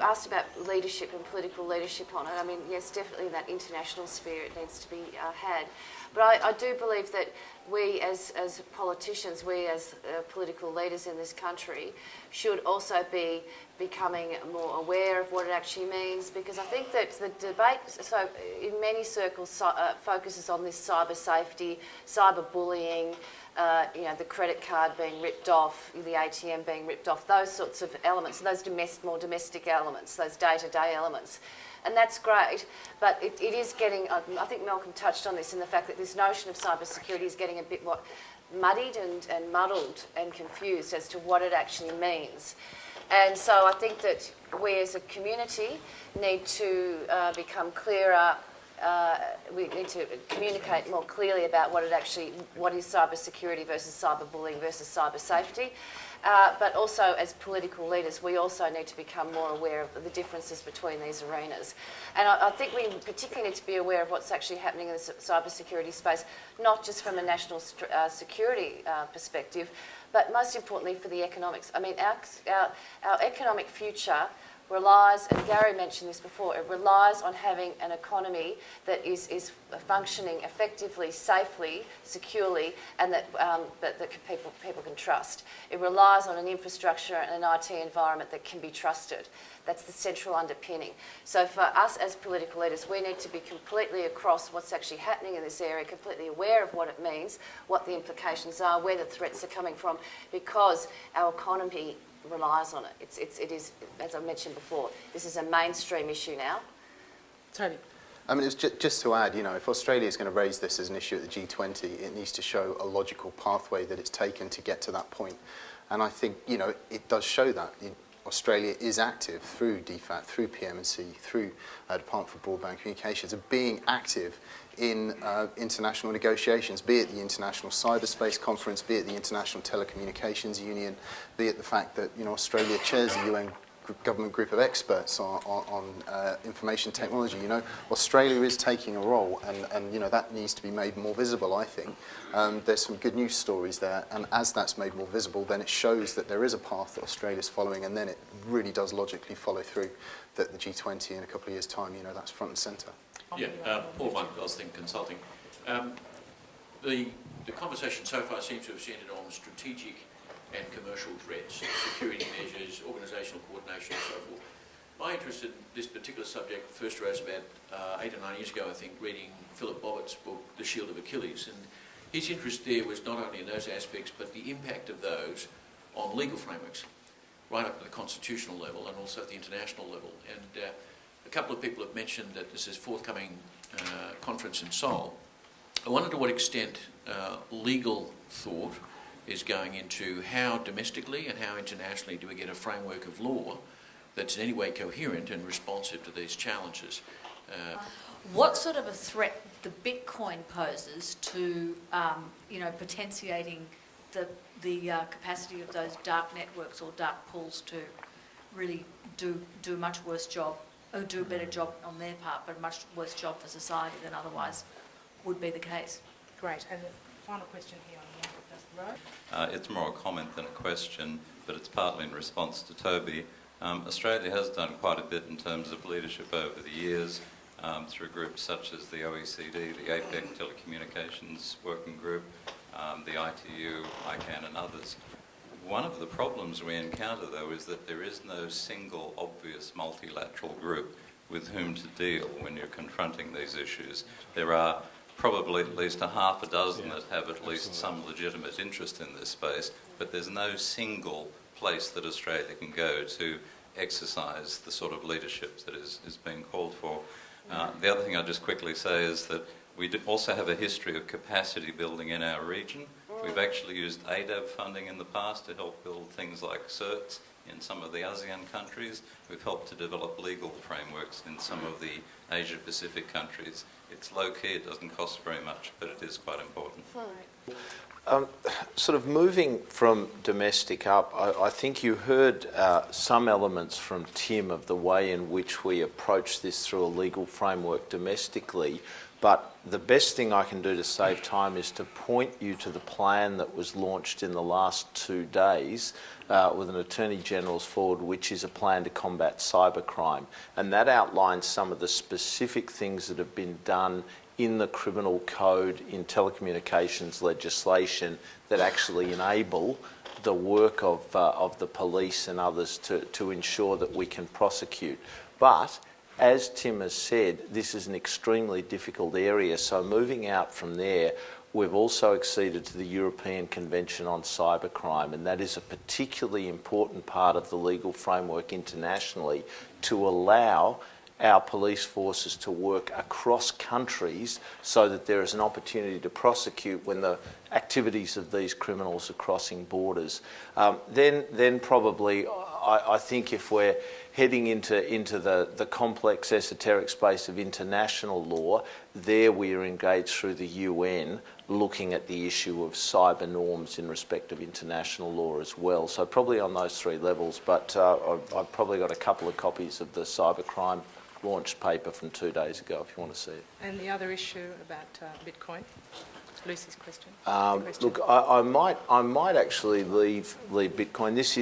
asked about leadership and political leadership on it. I mean, yes, definitely in that international sphere it needs to be had. But I do believe that we as politicians, we as political leaders in this country should also be becoming more aware of what it actually means, because I think that the debate, so in many circles, focuses on this cyber safety, cyber bullying, the credit card being ripped off, the ATM being ripped off, those sorts of elements, those more domestic elements, those day-to-day elements. And that's great, but it is getting, I think Malcolm touched on this, in the fact that this notion of cybersecurity is getting a bit more muddied and muddled and confused as to what it actually means. And so I think that we as a community need to become clearer. We need to communicate more clearly about what is cybersecurity versus cyberbullying versus cyber safety. But also, as political leaders, we also need to become more aware of the differences between these arenas. And I think we particularly need to be aware of what's actually happening in the cybersecurity space, not just from a national security perspective, but most importantly for the economics. I mean, our economic future relies, and Gary mentioned this before, it relies on having an economy that is functioning effectively, safely, securely, and that people can trust. It relies on an infrastructure and an IT environment that can be trusted. That's the central underpinning. So for us as political leaders, we need to be completely across what's actually happening in this area, completely aware of what it means, what the implications are, where the threats are coming from, because our economy relies on it. It is, as I mentioned before, this is a mainstream issue now. Toby. I mean, it's just to add, you know, if Australia is going to raise this as an issue at the G20, it needs to show a logical pathway that it's taken to get to that point. And I think, you know, it does show that. Australia is active through DFAT, through PM&C, through Department for Broadband Communications, of being active in international negotiations, be it the International Cyberspace Conference, be it the International Telecommunications Union, be it the fact that, you know, Australia chairs the UN government group of experts on information technology. You know, Australia is taking a role, and you know, that needs to be made more visible, I think. There's some good news stories there, and as that's made more visible, then it shows that there is a path that Australia's following, and then it really does logically follow through that the G20 in a couple of years' time, you know, that's front and centre. Yeah, Paul Monk, Think Consulting. The conversation so far seems to have centred on strategic and commercial threats, security measures, organisational coordination and so forth. My interest in this particular subject first arose about 8 or 9 years ago, I think, reading Philip Bobbitt's book, The Shield of Achilles, and his interest there was not only in those aspects, but the impact of those on legal frameworks, right up to the constitutional level and also at the international level. And a couple of people have mentioned that this is forthcoming conference in Seoul. I wonder to what extent legal thought is going into how domestically and how internationally do we get a framework of law that's in any way coherent and responsive to these challenges. What sort of a threat the Bitcoin poses to, potentiating the capacity of those dark networks or dark pools to really do a much worse job, or do a better job on their part, but a much worse job for society than otherwise would be the case? Great. And the final question here on the row. It's more a comment than a question, but it's partly in response to Toby. Australia has done quite a bit in terms of leadership over the years through groups such as the OECD, the APEC Telecommunications Working Group, the ITU, ICANN and others. One of the problems we encounter, though, is that there is no single obvious multilateral group with whom to deal when you're confronting these issues. There are probably at least a half a dozen that have at least some legitimate interest in this space, but there's no single place that Australia can go to exercise the sort of leadership that is being called for. The other thing I'll just quickly say is that we also have a history of capacity building in our region. We've actually used ADAB funding in the past to help build things like certs in some of the ASEAN countries. We've helped to develop legal frameworks in some of the Asia-Pacific countries. It's low-key, it doesn't cost very much, but it is quite important. Sort of moving from domestic up, I think you heard some elements from Tim of the way in which we approach this through a legal framework domestically, but the best thing I can do to save time is to point you to the plan that was launched in the last 2 days with an Attorney General's forward, which is a plan to combat cybercrime. And that outlines some of the specific things that have been done in the criminal code, in telecommunications legislation, that actually enable the work of the police and others to ensure that we can prosecute. But as Tim has said, this is an extremely difficult area, so moving out from there, we've also acceded to the European Convention on Cybercrime, and that is a particularly important part of the legal framework internationally to allow our police forces to work across countries so that there is an opportunity to prosecute when the activities of these criminals are crossing borders. Then probably, I think if we're heading into the complex esoteric space of international law, there we are engaged through the UN looking at the issue of cyber norms in respect of international law as well. So probably on those 3 levels, but I've probably got a couple of copies of the cybercrime launched paper from 2 days ago if you want to see it. And the other issue about Bitcoin? Lucy's question. Look, I might actually leave Bitcoin. This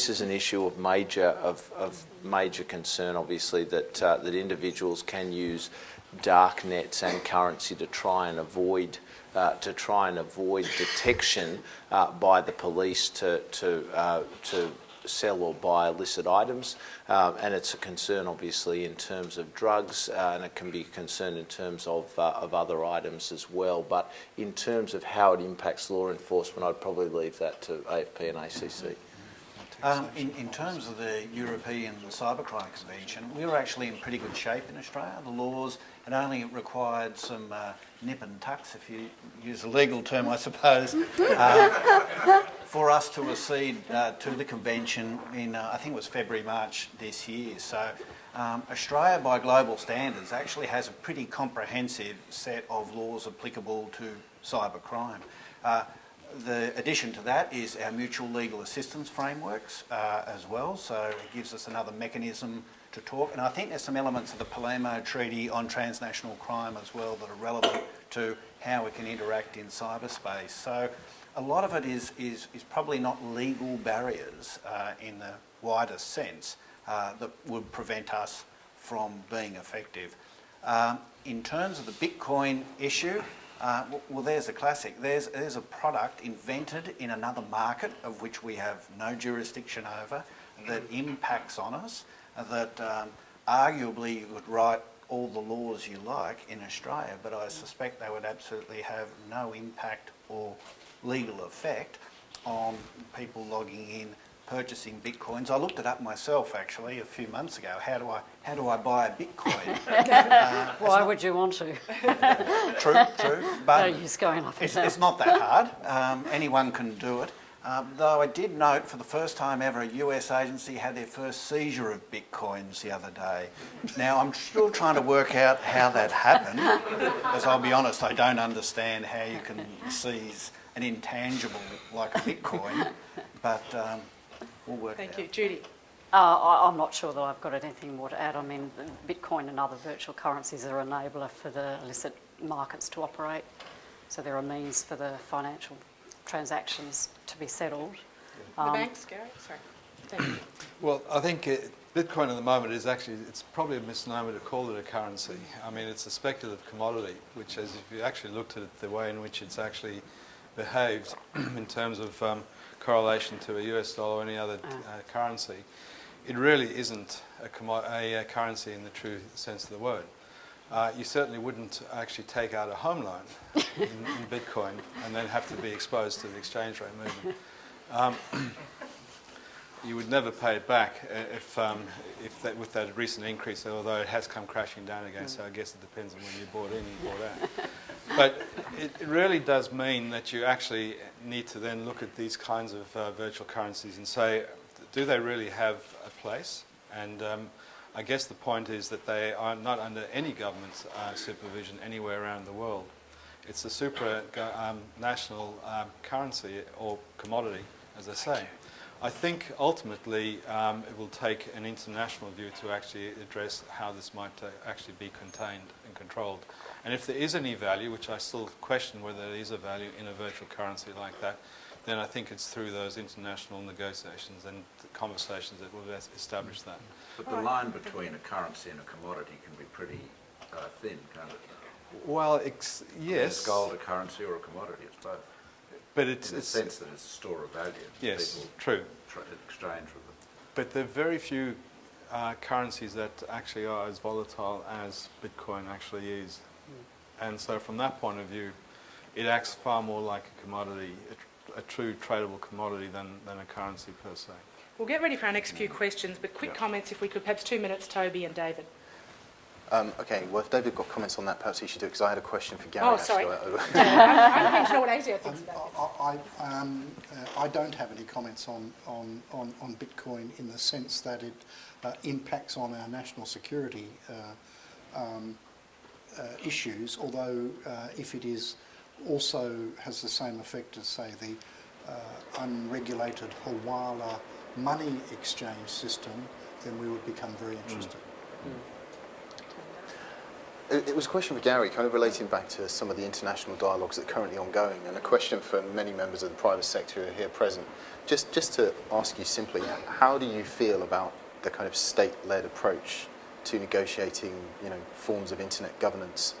is an issue of major concern. Obviously, that individuals can use dark nets and currency to try and avoid detection by the police to sell or buy illicit items, and it's a concern obviously in terms of drugs, and it can be a concern in terms of other items as well. But in terms of how it impacts law enforcement, I'd probably leave that to AFP and ACC. In terms of the European Cybercrime Convention, we were actually in pretty good shape in Australia. The laws, it only required some nip and tucks, if you use a legal term, I suppose, for us to accede to the convention in, I think it was February, March this year. So Australia, by global standards, actually has a pretty comprehensive set of laws applicable to cybercrime. The addition to that is our mutual legal assistance frameworks as well, so it gives us another mechanism to talk. And I think there's some elements of the Palermo Treaty on transnational crime as well that are relevant to how we can interact in cyberspace. So a lot of it is probably not legal barriers in the widest sense that would prevent us from being effective. In terms of the Bitcoin issue, well, there's a classic. There's a product invented in another market of which we have no jurisdiction over that impacts on us, that arguably you could write all the laws you like in Australia, but I suspect they would absolutely have no impact or legal effect on people logging in, purchasing bitcoins. I looked it up myself actually a few months ago. How do I buy a bitcoin? Why would you want to? True. But no use going up. It's not that hard. Anyone can do it. Though I did note for the first time ever a US agency had their first seizure of bitcoins the other day. Now I'm still trying to work out how that happened, because I'll be honest, I don't understand how you can seize an intangible like a bitcoin, but we'll work it out. Thank you. Judy. I'm not sure that I've got anything more to add. I mean, Bitcoin and other virtual currencies are an enabler for the illicit markets to operate. So there are means for the financial transactions to be settled. The banks, Gary? Sorry. Thank you. Well, I think Bitcoin at the moment is actually, it's probably a misnomer to call it a currency. I mean, it's a speculative commodity, which is, if you actually looked at it, the way in which it's actually behaved in terms of correlation to a US dollar or any other currency, it really isn't a currency in the true sense of the word. You certainly wouldn't actually take out a home loan in Bitcoin and then have to be exposed to the exchange rate movement. You would never pay it back with that recent increase, although it has come crashing down again, so I guess it depends on when you bought in and you bought out. But it really does mean that you actually need to then look at these kinds of virtual currencies and say, do they really have a place? And I guess the point is that they are not under any government supervision anywhere around the world. It's a supranational currency or commodity, as I say. I think ultimately it will take an international view to actually address how this might actually be contained and controlled. And if there is any value, which I still question whether there is a value in a virtual currency like that, then I think it's through those international negotiations and conversations that will establish that. But the line between a currency and a commodity can be pretty thin, can't it? Well, yes. Is gold a currency or a commodity? It's both. But it's in the sense that it's a store of value. Yes, people true. Exchange with them. But there are very few currencies that actually are as volatile as Bitcoin actually is. And so from that point of view, it acts far more like a commodity, a true tradable commodity than a currency per se. We'll get ready for our next few questions, but quick comments if we could, perhaps 2 minutes, Toby and David. Okay, well, if David got comments on that, perhaps he should do it, because I had a question for Gary. Oh, sorry. I'm keen to know what ASIO thinks about it. I don't have any comments on Bitcoin in the sense that it impacts on our national security issues, although if it is also has the same effect as, say, the unregulated Hawala money exchange system, then we would become very interested. it was a question for Gary, kind of relating back to some of the international dialogues that are currently ongoing, and a question for many members of the private sector who are here present. Just to ask you simply, how do you feel about the kind of state-led approach to negotiating, forms of internet governance,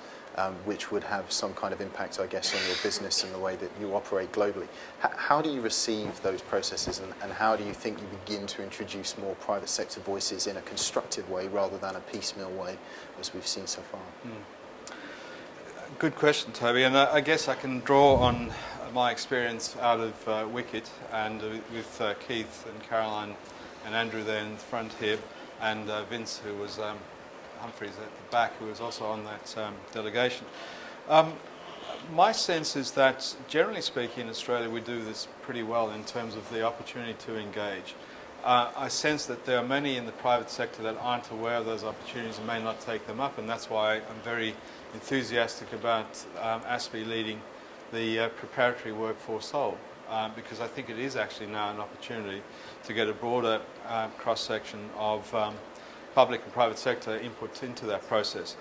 which would have some kind of impact, I guess, on your business and the way that you operate globally? How do you receive those processes, and how do you think you begin to introduce more private sector voices in a constructive way rather than a piecemeal way, as we've seen so far? Good question, Toby, and I guess I can draw on my experience out of Wicked and with Keith and Caroline and Andrew there in the front here, and Vince, who was Humphreys at the back, who was also on that delegation. My sense is that, generally speaking, in Australia we do this pretty well in terms of the opportunity to engage. I sense that there are many in the private sector that aren't aware of those opportunities and may not take them up, and that's why I'm very enthusiastic about ASPI leading the preparatory work for Seoul, because I think it is actually now an opportunity to get a broader cross-section of public and private sector input into that process.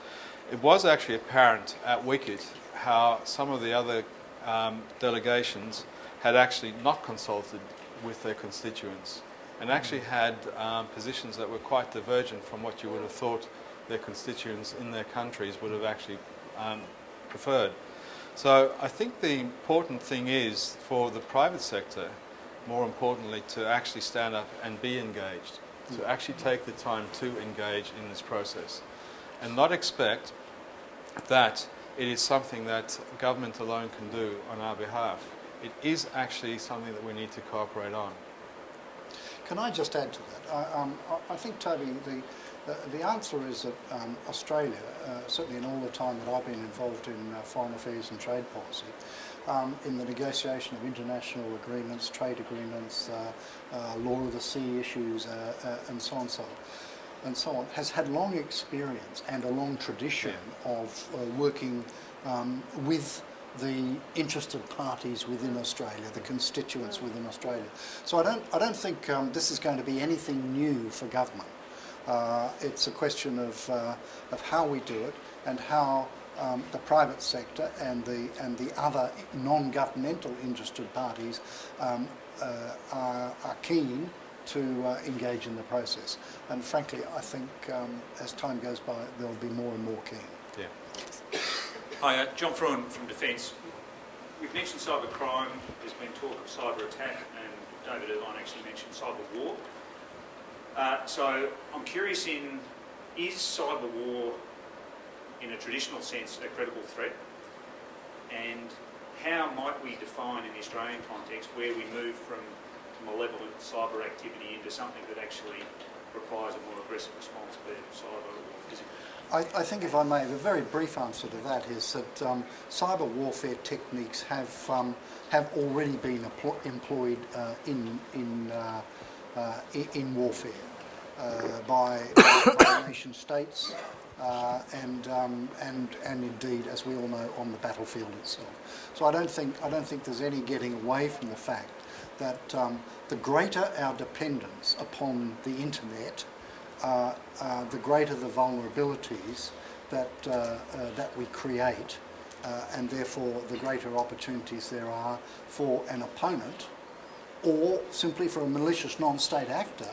It was actually apparent at Wicked how some of the other delegations had actually not consulted with their constituents and actually had positions that were quite divergent from what you would have thought their constituents in their countries would have actually preferred. So I think the important thing is for the private sector, more importantly, to actually stand up and be engaged, to actually take the time to engage in this process and not expect that it is something that government alone can do on our behalf. It is actually something that we need to cooperate on. Can I just add to that? I think, Toby, the answer is that Australia, certainly in all the time that I've been involved in foreign affairs and trade policy, in the negotiation of international agreements, trade agreements, law of the sea issues, and so on, has had long experience and a long tradition of working with the interested parties within Australia, the constituents within Australia. So I don't think this is going to be anything new for government. It's a question of how we do it and how the private sector and the other non-governmental interested parties are keen to engage in the process. And frankly, I think as time goes by, there'll be more and more keen. Yeah. Hi, John Frewen from Defence. We've mentioned cybercrime, there's been talk of cyber attack, and David Irvine actually mentioned cyber war. So I'm curious is cyber war, in a traditional sense, a credible threat? And how might we define in the Australian context where we move from malevolent cyber activity into something that actually requires a more aggressive response, be it cyber or physical? I think, if I may, the very brief answer to that is that cyber warfare techniques have already been employed in warfare by nation states and indeed, as we all know, on the battlefield itself. So I don't think there's any getting away from the fact that the greater our dependence upon the internet, the greater the vulnerabilities that we create, and therefore the greater opportunities there are for an opponent or simply for a malicious non-state actor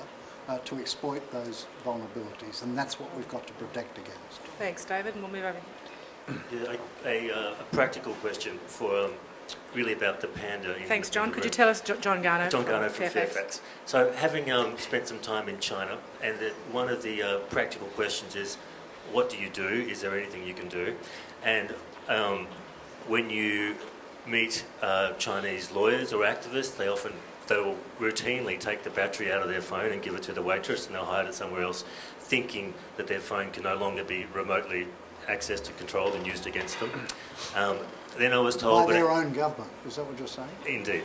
to exploit those vulnerabilities, and that's what we've got to protect against. Thanks, David, and we'll move over. Yeah, a practical question for really about the panda. Thanks, John. Could you tell us, John Garner? John Garner from Fairfax. So, having spent some time in China, and one of the practical questions is, what do you do? Is there anything you can do? And when you meet Chinese lawyers or activists, they'll routinely take the battery out of their phone and give it to the waitress, and they'll hide it somewhere else, thinking that their phone can no longer be remotely accessed and controlled and used against them. Then I was told... By their own government, is that what you're saying? Indeed.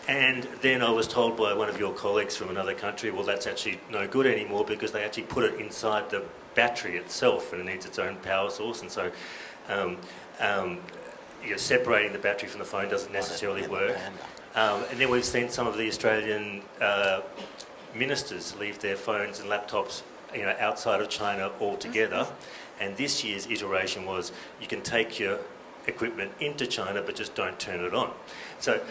And then I was told by one of your colleagues from another country, well, that's actually no good anymore because they actually put it inside the battery itself and it needs its own power source. And so separating the battery from the phone doesn't necessarily work. And then we've seen some of the Australian ministers leave their phones and laptops outside of China altogether. And this year's iteration was you can take your equipment into China but just don't turn it on. So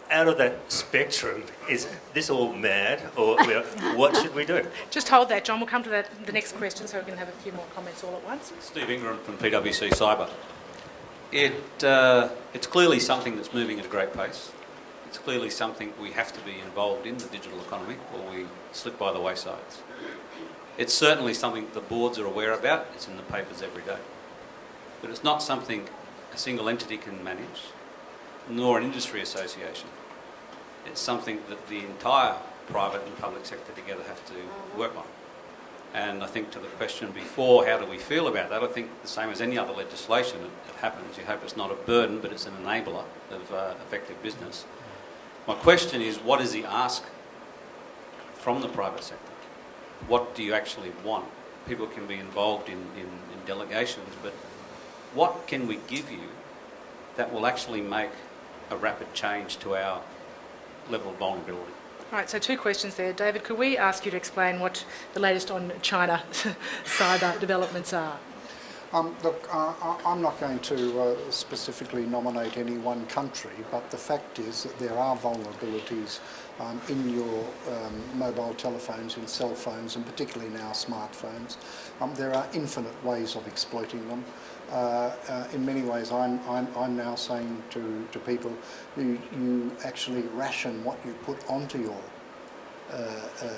out of that spectrum, is this all mad, or what should we do? Just hold that, John. We'll come to the next question so we can have a few more comments all at once. Steve Ingram from PwC Cyber. It's clearly something that's moving at a great pace. It's clearly something we have to be involved in, the digital economy, or we slip by the waysides. It's certainly something the boards are aware about. It's in the papers every day. But it's not something a single entity can manage, nor an industry association. It's something that the entire private and public sector together have to work on. And I think to the question before, how do we feel about that? I think the same as any other legislation, it happens. You hope it's not a burden, but it's an enabler of effective business. My question is, what is the ask from the private sector? What do you actually want? People can be involved in delegations, but what can we give you that will actually make a rapid change to our level of vulnerability? All right, so two questions there. David, could we ask you to explain what the latest on China cyber developments are? Look, I'm not going to specifically nominate any one country, but the fact is that there are vulnerabilities in your mobile telephones, in cell phones, and particularly now smartphones. There are infinite ways of exploiting them. In many ways, I'm now saying to people, you actually ration what you put onto your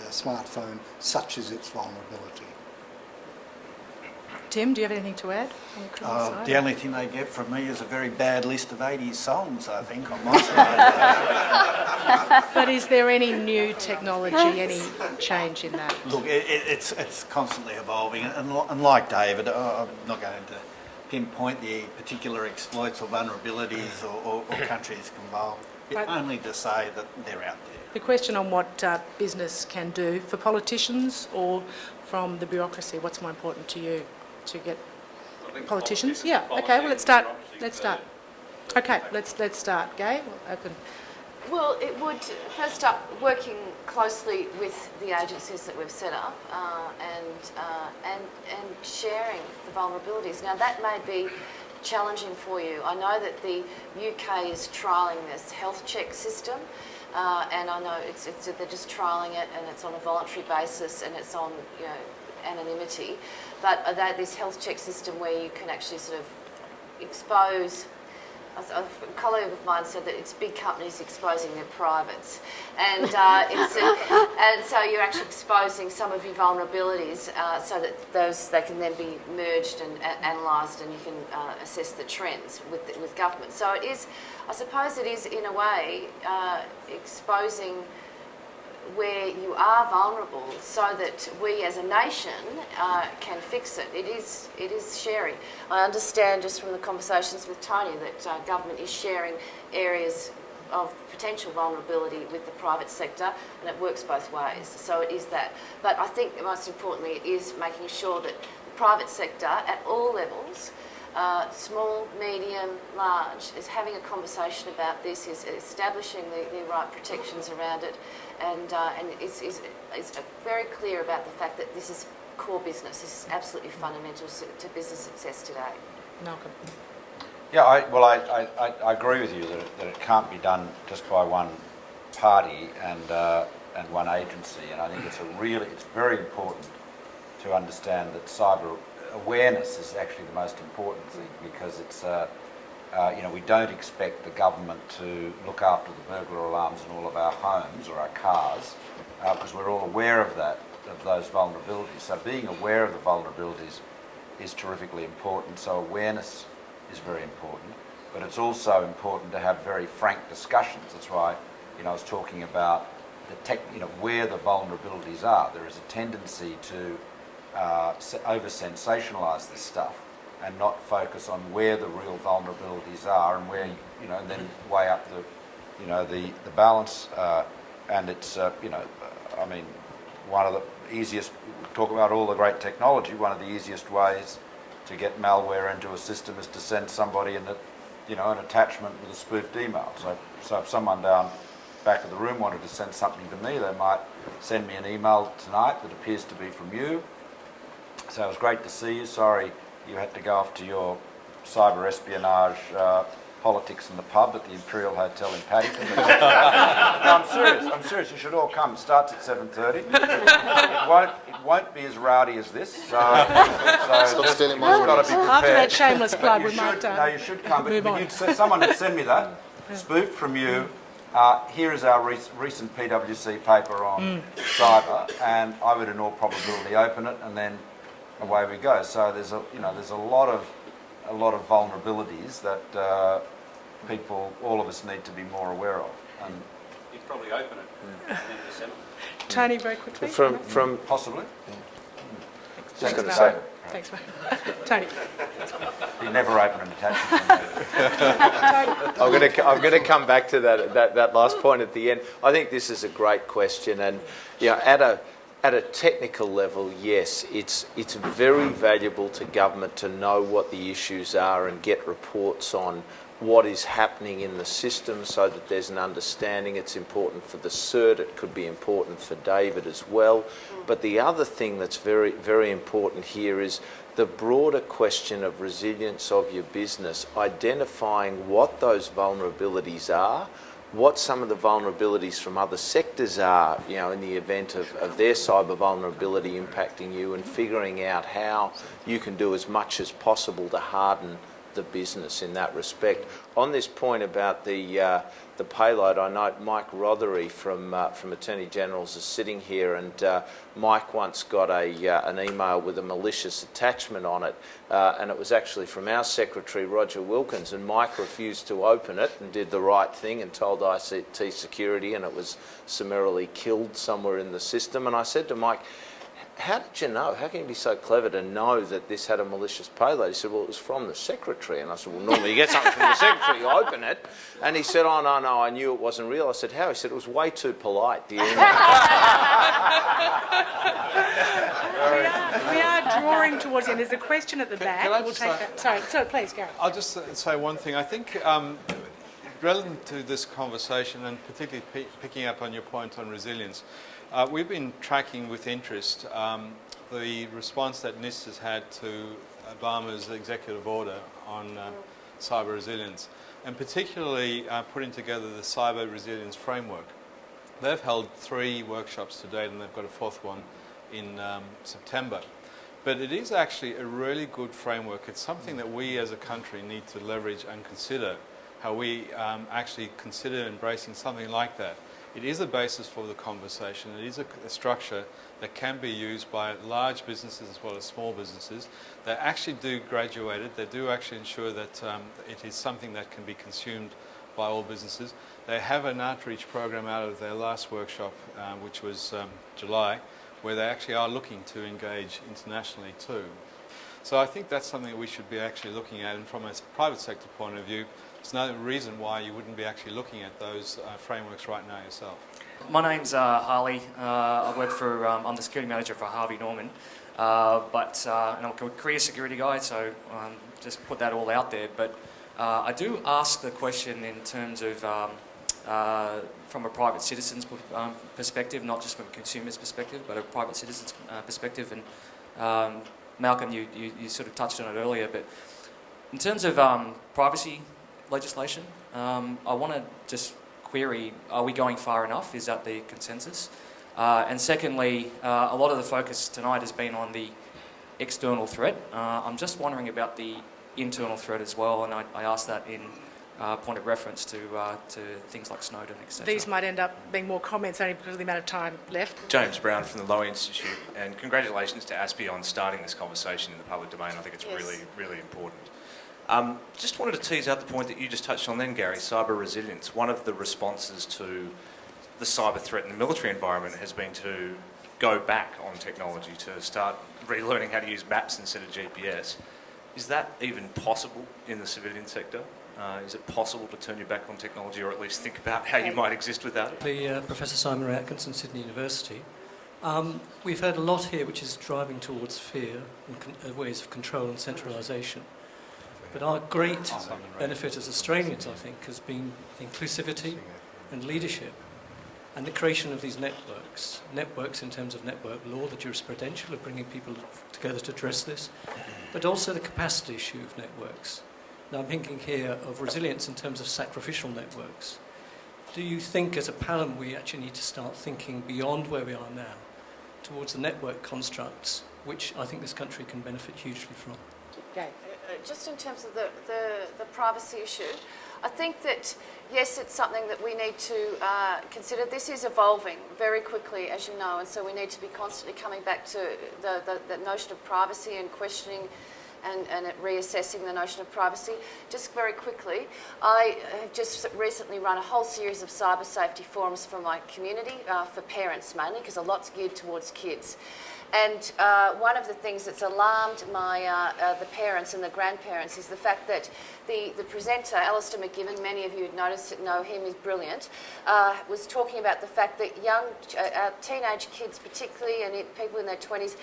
smartphone, such is its vulnerability. Tim, do you have anything to add on the criminal side? The only thing they get from me is a very bad list of 80s songs, I think, on my side. But is there any new technology, any change in that? Look, it's constantly evolving, and like David, I'm not going to pinpoint the particular exploits or vulnerabilities or countries involved, only to say that they're out there. The question on what business can do for politicians or from the bureaucracy, what's more important to you? To get politicians? Yeah, okay, well let's start. Okay, let's start. Gai, we'll open. Well, it would, first up, working closely with the agencies that we've set up and sharing the vulnerabilities. Now, that may be challenging for you. I know that the UK is trialling this health check system, and I know they're just trialling it, and it's on a voluntary basis, and it's on anonymity. But this health check system where you can actually sort of expose. A colleague of mine said that it's big companies exposing their privates, and so you're actually exposing some of your vulnerabilities so that they can then be merged and analysed, and you can assess the trends with government. So it is, I suppose, it is in a way exposing where you are vulnerable, so that we as a nation can fix it. It is sharing. I understand just from the conversations with Tony that government is sharing areas of potential vulnerability with the private sector, and it works both ways. So it is that. But I think most importantly it is making sure that the private sector at all levels, small, medium, large, is having a conversation about this, is establishing the right protections around it, and is very clear about the fact that this is core business. This is absolutely fundamental to business success today. Malcolm. Yeah, I agree with you that it can't be done just by one party and one agency, and I think it's very important to understand that cyber awareness is actually the most important thing, because it's we don't expect the government to look after the burglar alarms in all of our homes or our cars, because we're all aware of those vulnerabilities. So being aware of the vulnerabilities is terrifically important. So awareness is very important, but it's also important to have very frank discussions. That's why I was talking about where the vulnerabilities are. There is a tendency to over-sensationalise this stuff and not focus on where the real vulnerabilities are, and where and then weigh up the balance. And it's one of the easiest. Talk about all the great technology. One of the easiest ways to get malware into a system is to send somebody an attachment with a spoofed email. So if someone down back of the room wanted to send something to me, they might send me an email tonight that appears to be from you. So it was great to see you. Sorry you had to go off to your cyber espionage politics in the pub at the Imperial Hotel in Paddington. No, I'm serious. You should all come. It starts at 7:30. It won't be as rowdy as this. So Stop stealing my got to be prepared. After that shameless plug, we You might should, no, you should come. move on. Someone would send me that, spoofed from you. Here is our recent PwC paper on cyber, and I would in all probability open it, and then away we go. So there's a lot of vulnerabilities that people, all of us, need to be more aware of. And You'd probably open it in December. Tony, very quickly. From possibly. Thanks, Second Mark. Thanks, Mark. Tony. You never open an attachment. I'm going to come back to that last point at the end. I think this is a great question, and at a technical level, yes, it's very valuable to government to know what the issues are and get reports on what is happening in the system so that there's an understanding. It's important for the CERT, it could be important for David as well. But the other thing that's very, very important here is the broader question of resilience of your business, identifying what those vulnerabilities are, what some of the vulnerabilities from other sectors are, in the event of their cyber vulnerability impacting you, and figuring out how you can do as much as possible to harden the business in that respect. On this point about the payload, I note Mike Rothery from Attorney General's is sitting here, and Mike once got an email with a malicious attachment on it, and it was actually from our secretary, Roger Wilkins, and Mike refused to open it and did the right thing and told ICT security, and it was summarily killed somewhere in the system. And I said to Mike, how did you know? How can you be so clever to know that this had a malicious payload? He said, well, it was from the secretary. And I said, well, normally you get something from the secretary, you open it. And he said, oh, no, I knew it wasn't real. I said, how? He said, it was way too polite. The email. We are drawing towards the end. There's a question at the back. Can I We'll just take that. Sorry, please, Gary. I'll just say one thing. I think relevant to this conversation, and particularly picking up on your point on resilience, we've been tracking with interest the response that NIST has had to Obama's executive order on cyber resilience, and particularly putting together the cyber resilience framework. They've held 3 workshops to date, and they've got a 4th one in September. But it is actually a really good framework. It's something that we as a country need to leverage and consider, how we actually consider embracing something like that. It is a basis for the conversation. It is a structure that can be used by large businesses as well as small businesses. They actually do graduate it. They do actually ensure that it is something that can be consumed by all businesses. They have an outreach program out of their last workshop, which was July, where they actually are looking to engage internationally too. So I think that's something that we should be actually looking at, and from a private sector point of view, there's no reason why you wouldn't be actually looking at those frameworks right now yourself. My name's Harley. I work for, I'm the security manager for Harvey Norman, and I'm a career security guy, so just put that all out there. But I do ask the question in terms of from a private citizen's perspective, not just from a consumer's perspective, but a private citizen's perspective. And Malcolm, you sort of touched on it earlier, but in terms of privacy legislation, I want to just query, are we going far enough? Is that the consensus? And secondly, a lot of the focus tonight has been on the external threat. I'm just wondering about the internal threat as well, and I asked that in point of reference to things like Snowden, etc. These might end up being more comments only because of the amount of time left. James Brown from the Lowy Institute, and congratulations to ASPI on starting this conversation in the public domain. I think it's really, really important. Just wanted to tease out the point that you just touched on then, Gary, cyber resilience. One of the responses to the cyber threat in the military environment has been to go back on technology, to start relearning how to use maps instead of GPS. Is that even possible in the civilian sector? Is it possible to turn your back on technology, or at least think about how you might exist without it? Professor Simon Ray Atkinson, Sydney University. We've heard a lot here which is driving towards fear and ways of control and centralisation. But our great benefit as Australians, I think, has been inclusivity and leadership. And the creation of these networks in terms of network law, the jurisprudential of bringing people together to address this, but also the capacity issue of networks. Now I'm thinking here of resilience in terms of sacrificial networks. Do you think as a panel we actually need to start thinking beyond where we are now towards the network constructs, which I think this country can benefit hugely from? Gai. Just in terms of the privacy issue, I think that, yes, it's something that we need to consider. This is evolving very quickly, as you know, and so we need to be constantly coming back to the notion of privacy and questioning and reassessing the notion of privacy. Just very quickly, I have just recently run a whole series of cyber safety forums for my community, for parents mainly, because a lot's geared towards kids. And one of the things that's alarmed the parents and the grandparents is the fact that the presenter, Alistair McGivern, many of you would know him, is brilliant, was talking about the fact that young teenage kids particularly, and people in their 20s,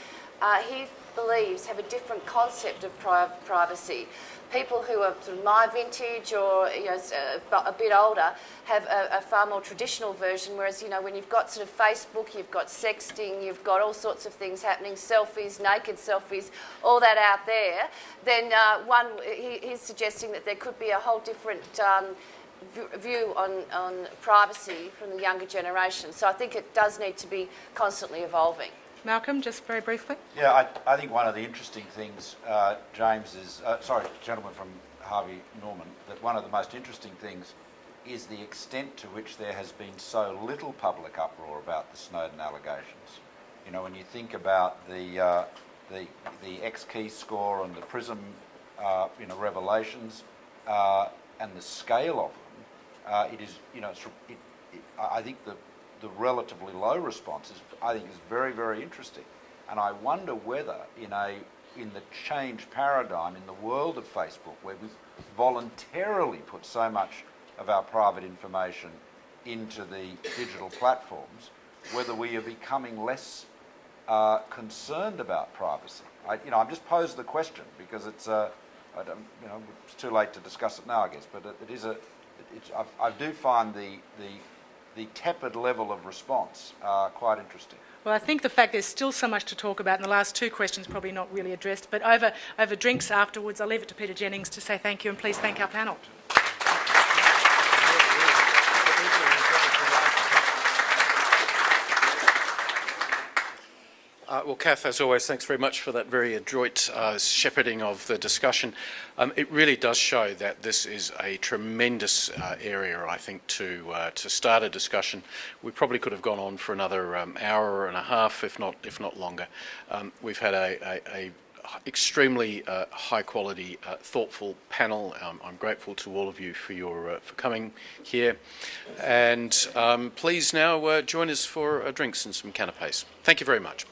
he believes have a different concept of privacy. People who are sort of my vintage or a bit older have a far more traditional version, whereas when you've got sort of Facebook, you've got sexting, you've got all sorts of things happening, selfies, naked selfies, all that out there, then he's suggesting that there could be a whole different view on privacy from the younger generation. So I think it does need to be constantly evolving. Malcolm, just very briefly. Yeah, I think one of the interesting things, James, is, gentleman from Harvey Norman, that one of the most interesting things is the extent to which there has been so little public uproar about the Snowden allegations. When you think about the X-Key score and the PRISM, revelations, and the scale of them, it is, I think the relatively low response is very, very interesting. And I wonder whether in the change paradigm in the world of Facebook, where we've voluntarily put so much of our private information into the digital platforms, whether we are becoming less concerned about privacy. I'm just posed the question because it's it's too late to discuss it now, I guess. But I do find the tepid level of response quite interesting. Well, I think the fact there's still so much to talk about, and the last two questions probably not really addressed, but over drinks afterwards, I'll leave it to Peter Jennings to say thank you, and please thank our panel. Well, Kath, as always, thanks very much for that very adroit shepherding of the discussion. It really does show that this is a tremendous area, I think, to start a discussion. We probably could have gone on for another hour and a half, if not longer. We've had a extremely high-quality, thoughtful panel. I'm grateful to all of you for coming here, and please now join us for drinks and some canapes. Thank you very much.